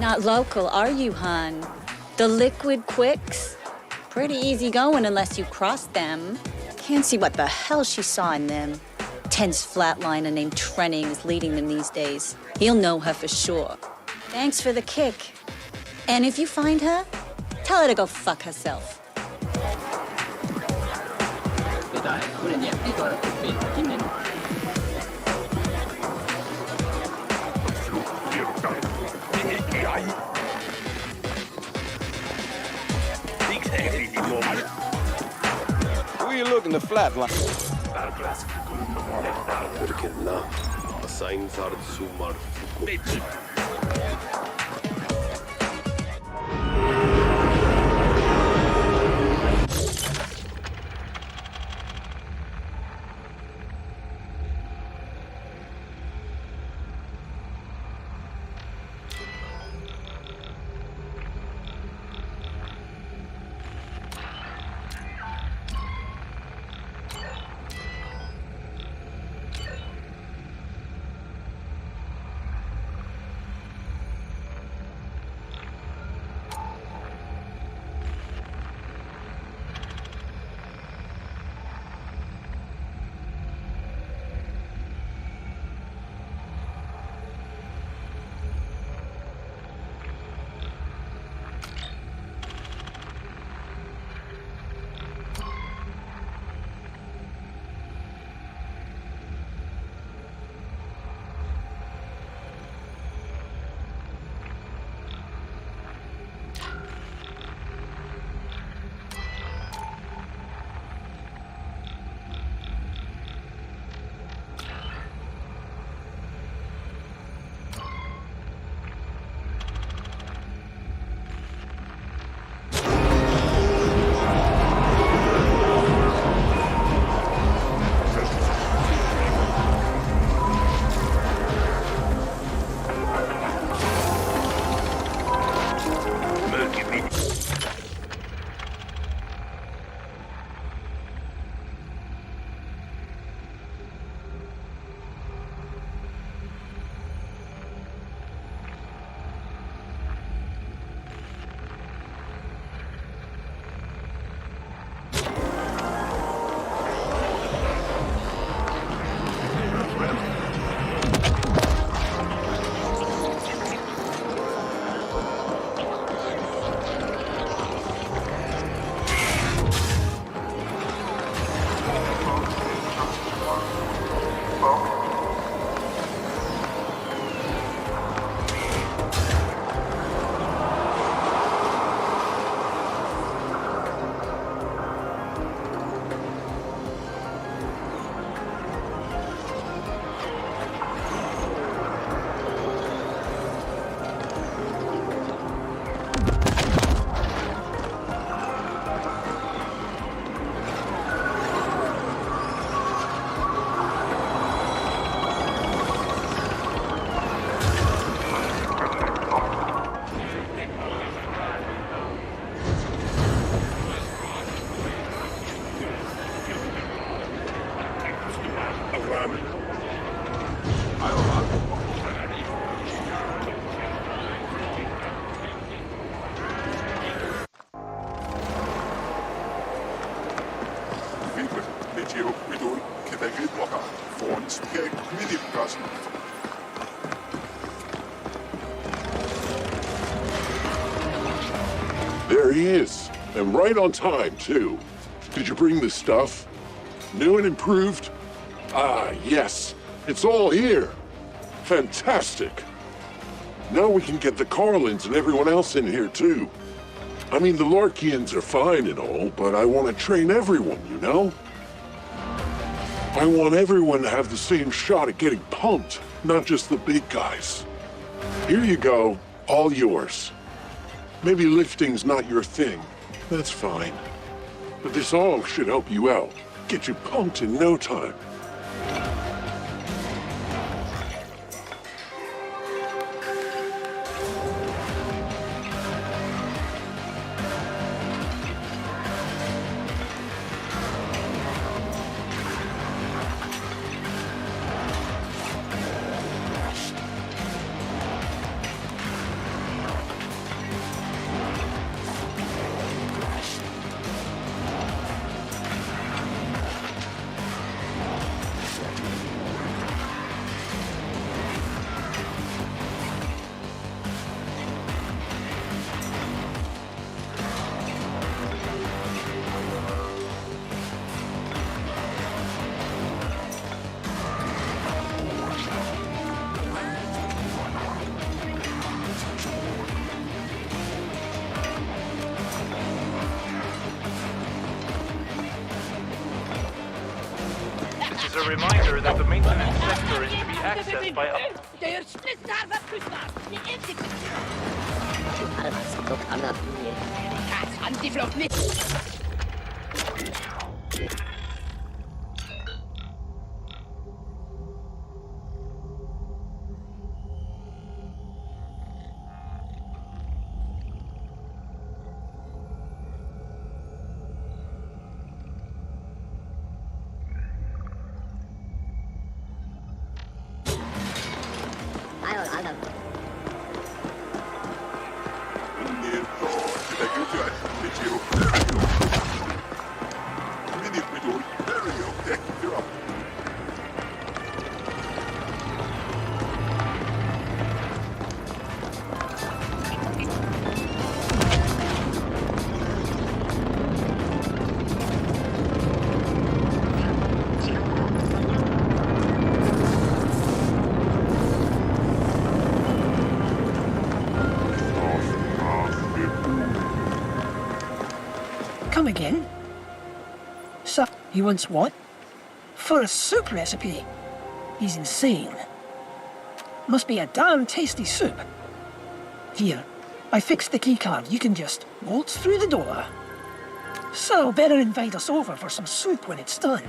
Not local, are you, hon? The Liquid Quicks? Pretty easy going unless you cross them. Can't see what the hell she saw in them. Tense flatliner named Trenning is leading them these days. He'll know her for sure. Thanks for the kick. And if you find her, tell her to go fuck herself. Who are you looking to flatline? There he is, and right on time, too. Did you bring the stuff? New and improved? Ah, yes. It's all here. Fantastic. Now we can get the Carlins and everyone else in here, too. I mean, the Larkians are fine and all, but I want to train everyone, you know? I want everyone to have the same shot at getting pumped, not just the big guys. Here you go, all yours. Maybe lifting's not your thing. That's fine. But this all should help you out. Get you pumped in no time. This is a reminder that the maintenance sector is to be accessed by Come again? So, he wants what? For a soup recipe? He's insane. Must be a damn tasty soup. Here, I fixed the keycard. You can just waltz through the door. So, better invite us over for some soup when it's done.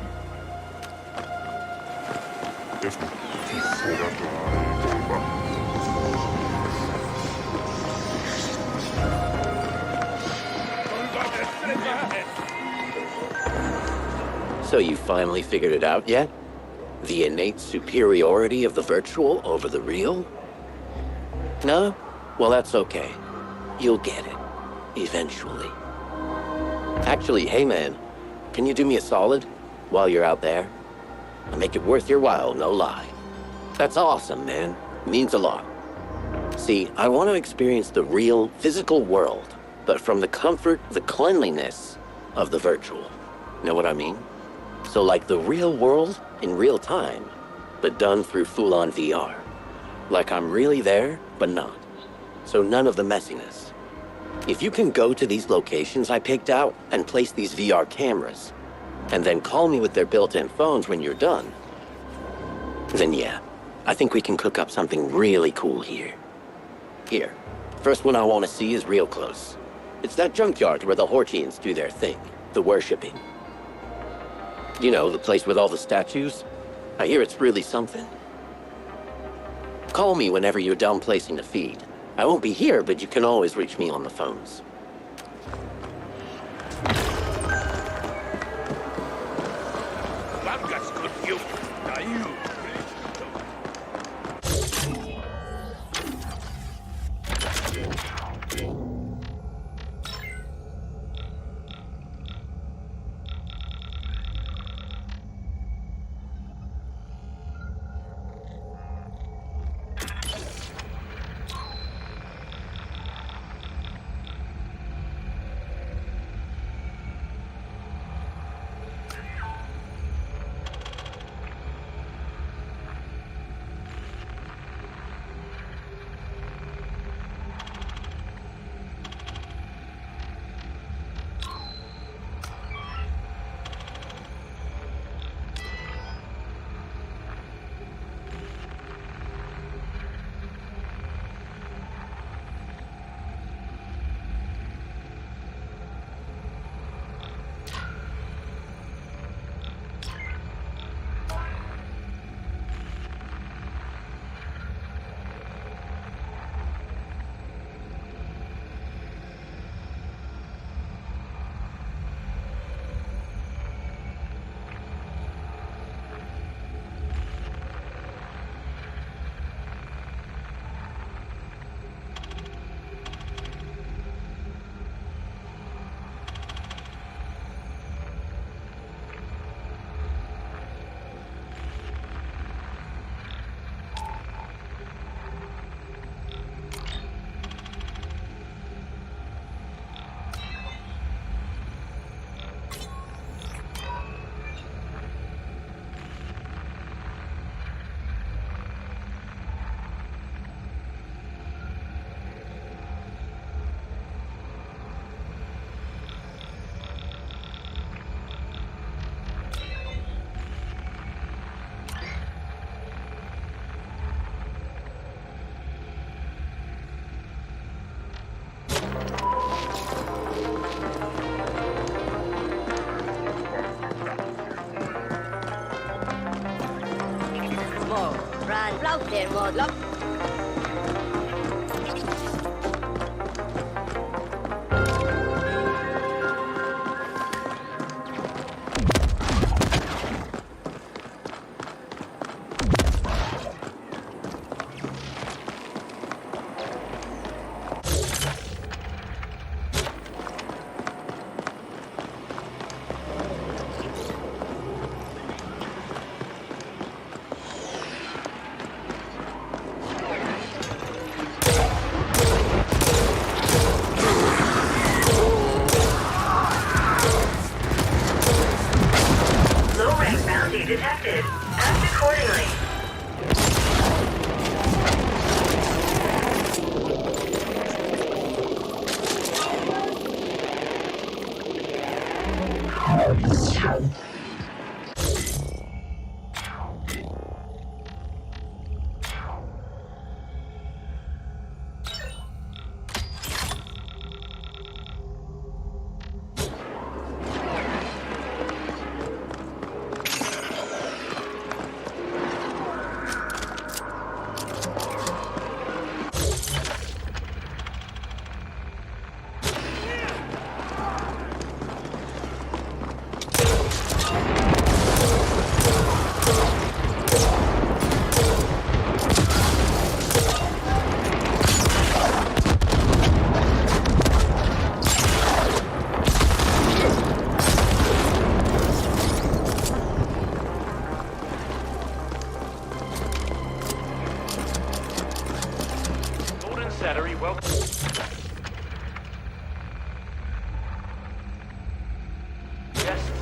So you finally figured it out yet? The innate superiority of the virtual over the real? No? Well, that's okay. You'll get it. Eventually. Actually, hey man, can you do me a solid while you're out there? I'll make it worth your while, no lie. That's awesome, man. Means a lot. See, I want to experience the real, physical world, but from the comfort, the cleanliness of the virtual. Know what I mean? So like the real world in real time, but done through full-on VR. Like I'm really there, but not. So none of the messiness. If you can go to these locations I picked out and place these VR cameras, and then call me with their built-in phones when you're done, then yeah, I think we can cook up something really cool here. Here, first one I want to see is real close. It's that junkyard where the Hortians do their thing, the worshipping. You know, the place with all the statues? I hear it's really something. Call me whenever you're done placing the feed. I won't be here, but you can always reach me on the phones. 点我了。Detected. Act accordingly.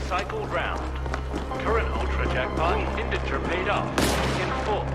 Cycle round. Current Ultra Jackpot indenture paid off. In full.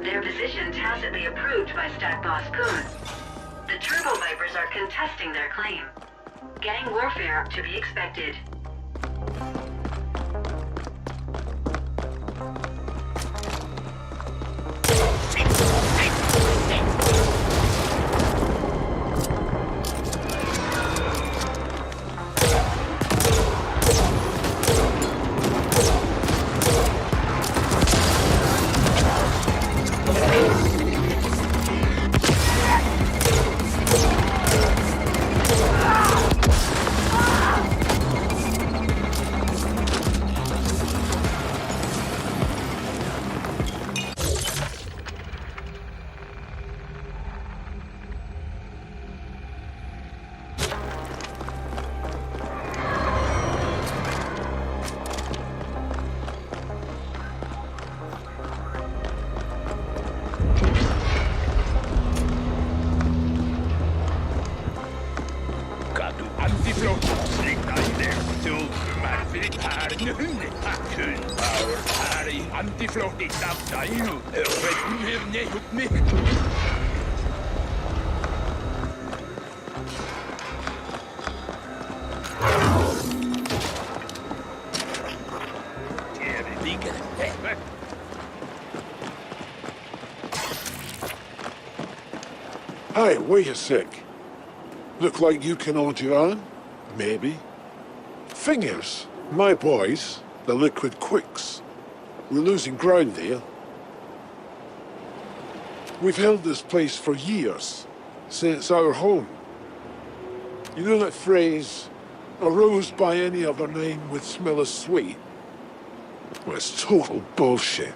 Their position tacitly approved by Stat Boss Poon. The Turbo Vipers are contesting their claim. Gang warfare to be expected. Hey, wait a sec. Look like you can hold your own? Maybe. Thing is, my boys, the Liquid Quicks, we're losing ground there. We've held this place for years, since our home. You know that phrase, a rose by any other name would smell as sweet? Well, it's total bullshit.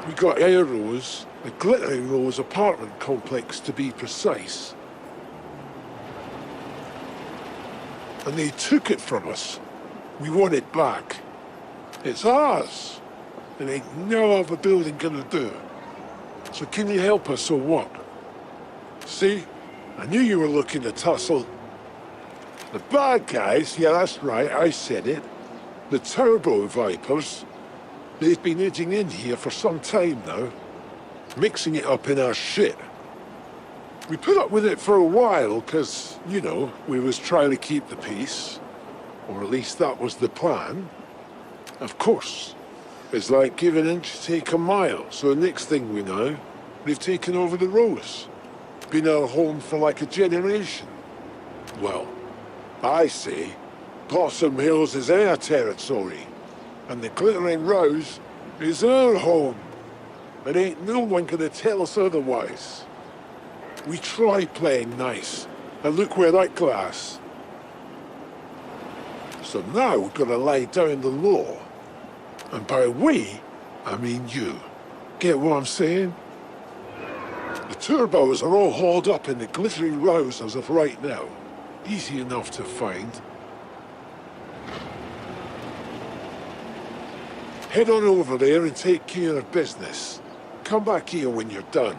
We got Air Rose, the Glittering Rose apartment complex to be precise. And they took it from us. We want it back. It's ours. And ain't no other building gonna do. So can you help us or what? See? I knew you were looking to tussle. The bad guys, yeah, that's right, I said it. The Turbo Vipers. They've been edging in here for some time now. Mixing it up in our shit. We put up with it for a while, because, you know, we was trying to keep the peace. Or at least that was the plan. Of course. It's like give an inch, take a mile. So the next thing we know, they've taken over the Rose. Been our home for like a generation. Well, I say, Blossom Hills is our territory. And the Glittering Rose is our home. And ain't no one gonna tell us otherwise. We try playing nice, and look where that glass. So now we're gonna lay down the law. And by we, I mean you. Get what I'm saying? The Turbos are all hauled up in the Glittering Rose as of right now. Easy enough to find. Head on over there and take care of business. Come back here when you're done.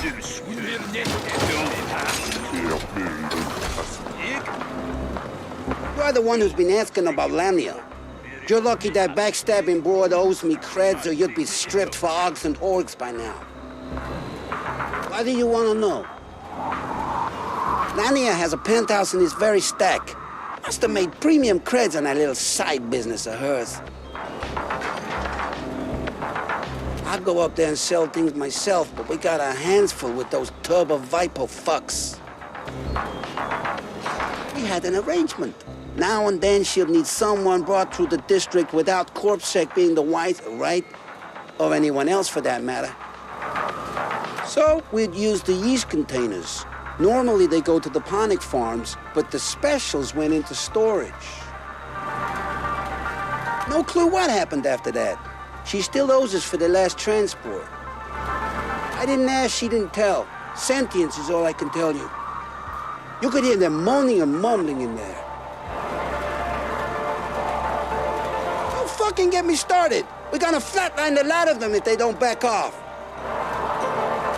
You're the one who's been asking about Lamnia. You're lucky that backstabbing broad owes me creds, or you'd be stripped for ogs and orgs by now. Why do you want to know? Lamnia has a penthouse in this very stack. Must have made premium creds on that little side business of hers. I'd go up there and sell things myself, but we got our hands full with those Turbo Viper fucks. We had an arrangement. Now and then she'll need someone brought through the district without CorpSec being the white, right? Or anyone else for that matter. So we'd use the yeast containers. Normally they go to the ponic farms, but the specials went into storage. No clue what happened after that. She still owes us for the last transport. I didn't ask, she didn't tell. Sentience is all I can tell you. You could hear them moaning and mumbling in there. Don't fucking get me started. We're gonna flatline the lot of them if they don't back off.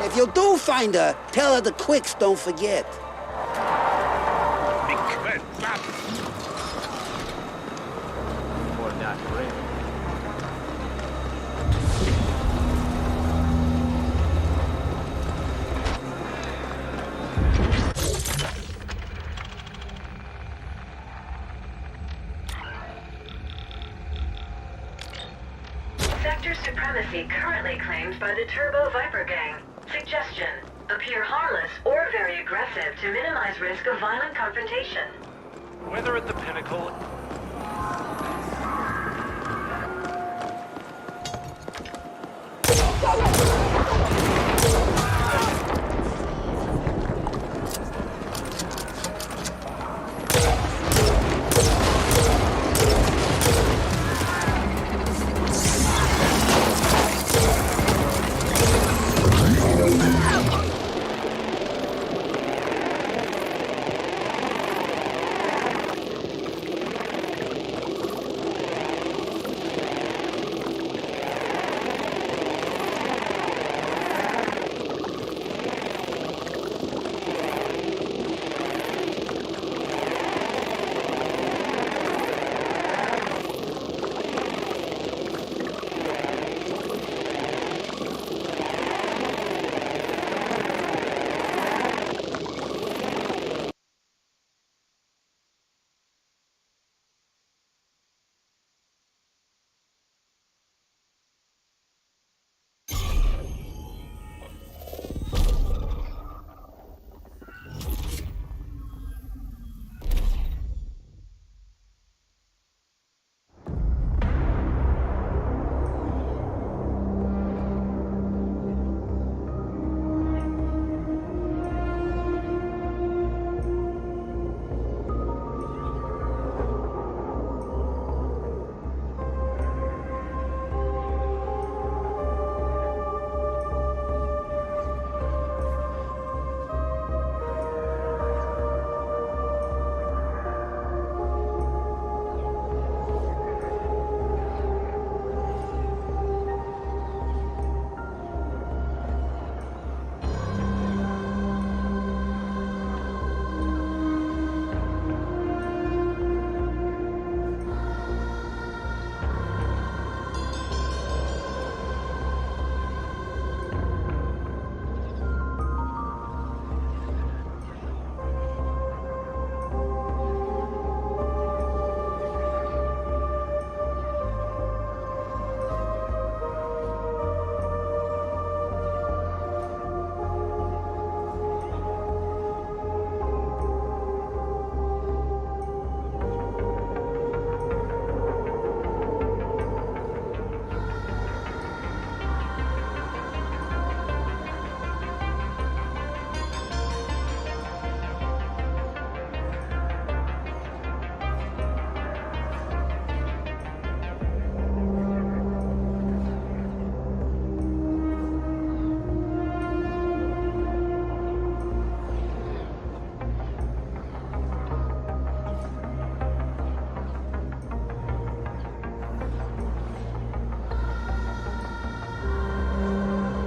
If you do find her, tell her the quicks don't forget. Sector supremacy currently claimed by the Turbo Viper gang. Suggestion: appear harmless or very aggressive to minimize risk of violent confrontation. Whether at the pinnacle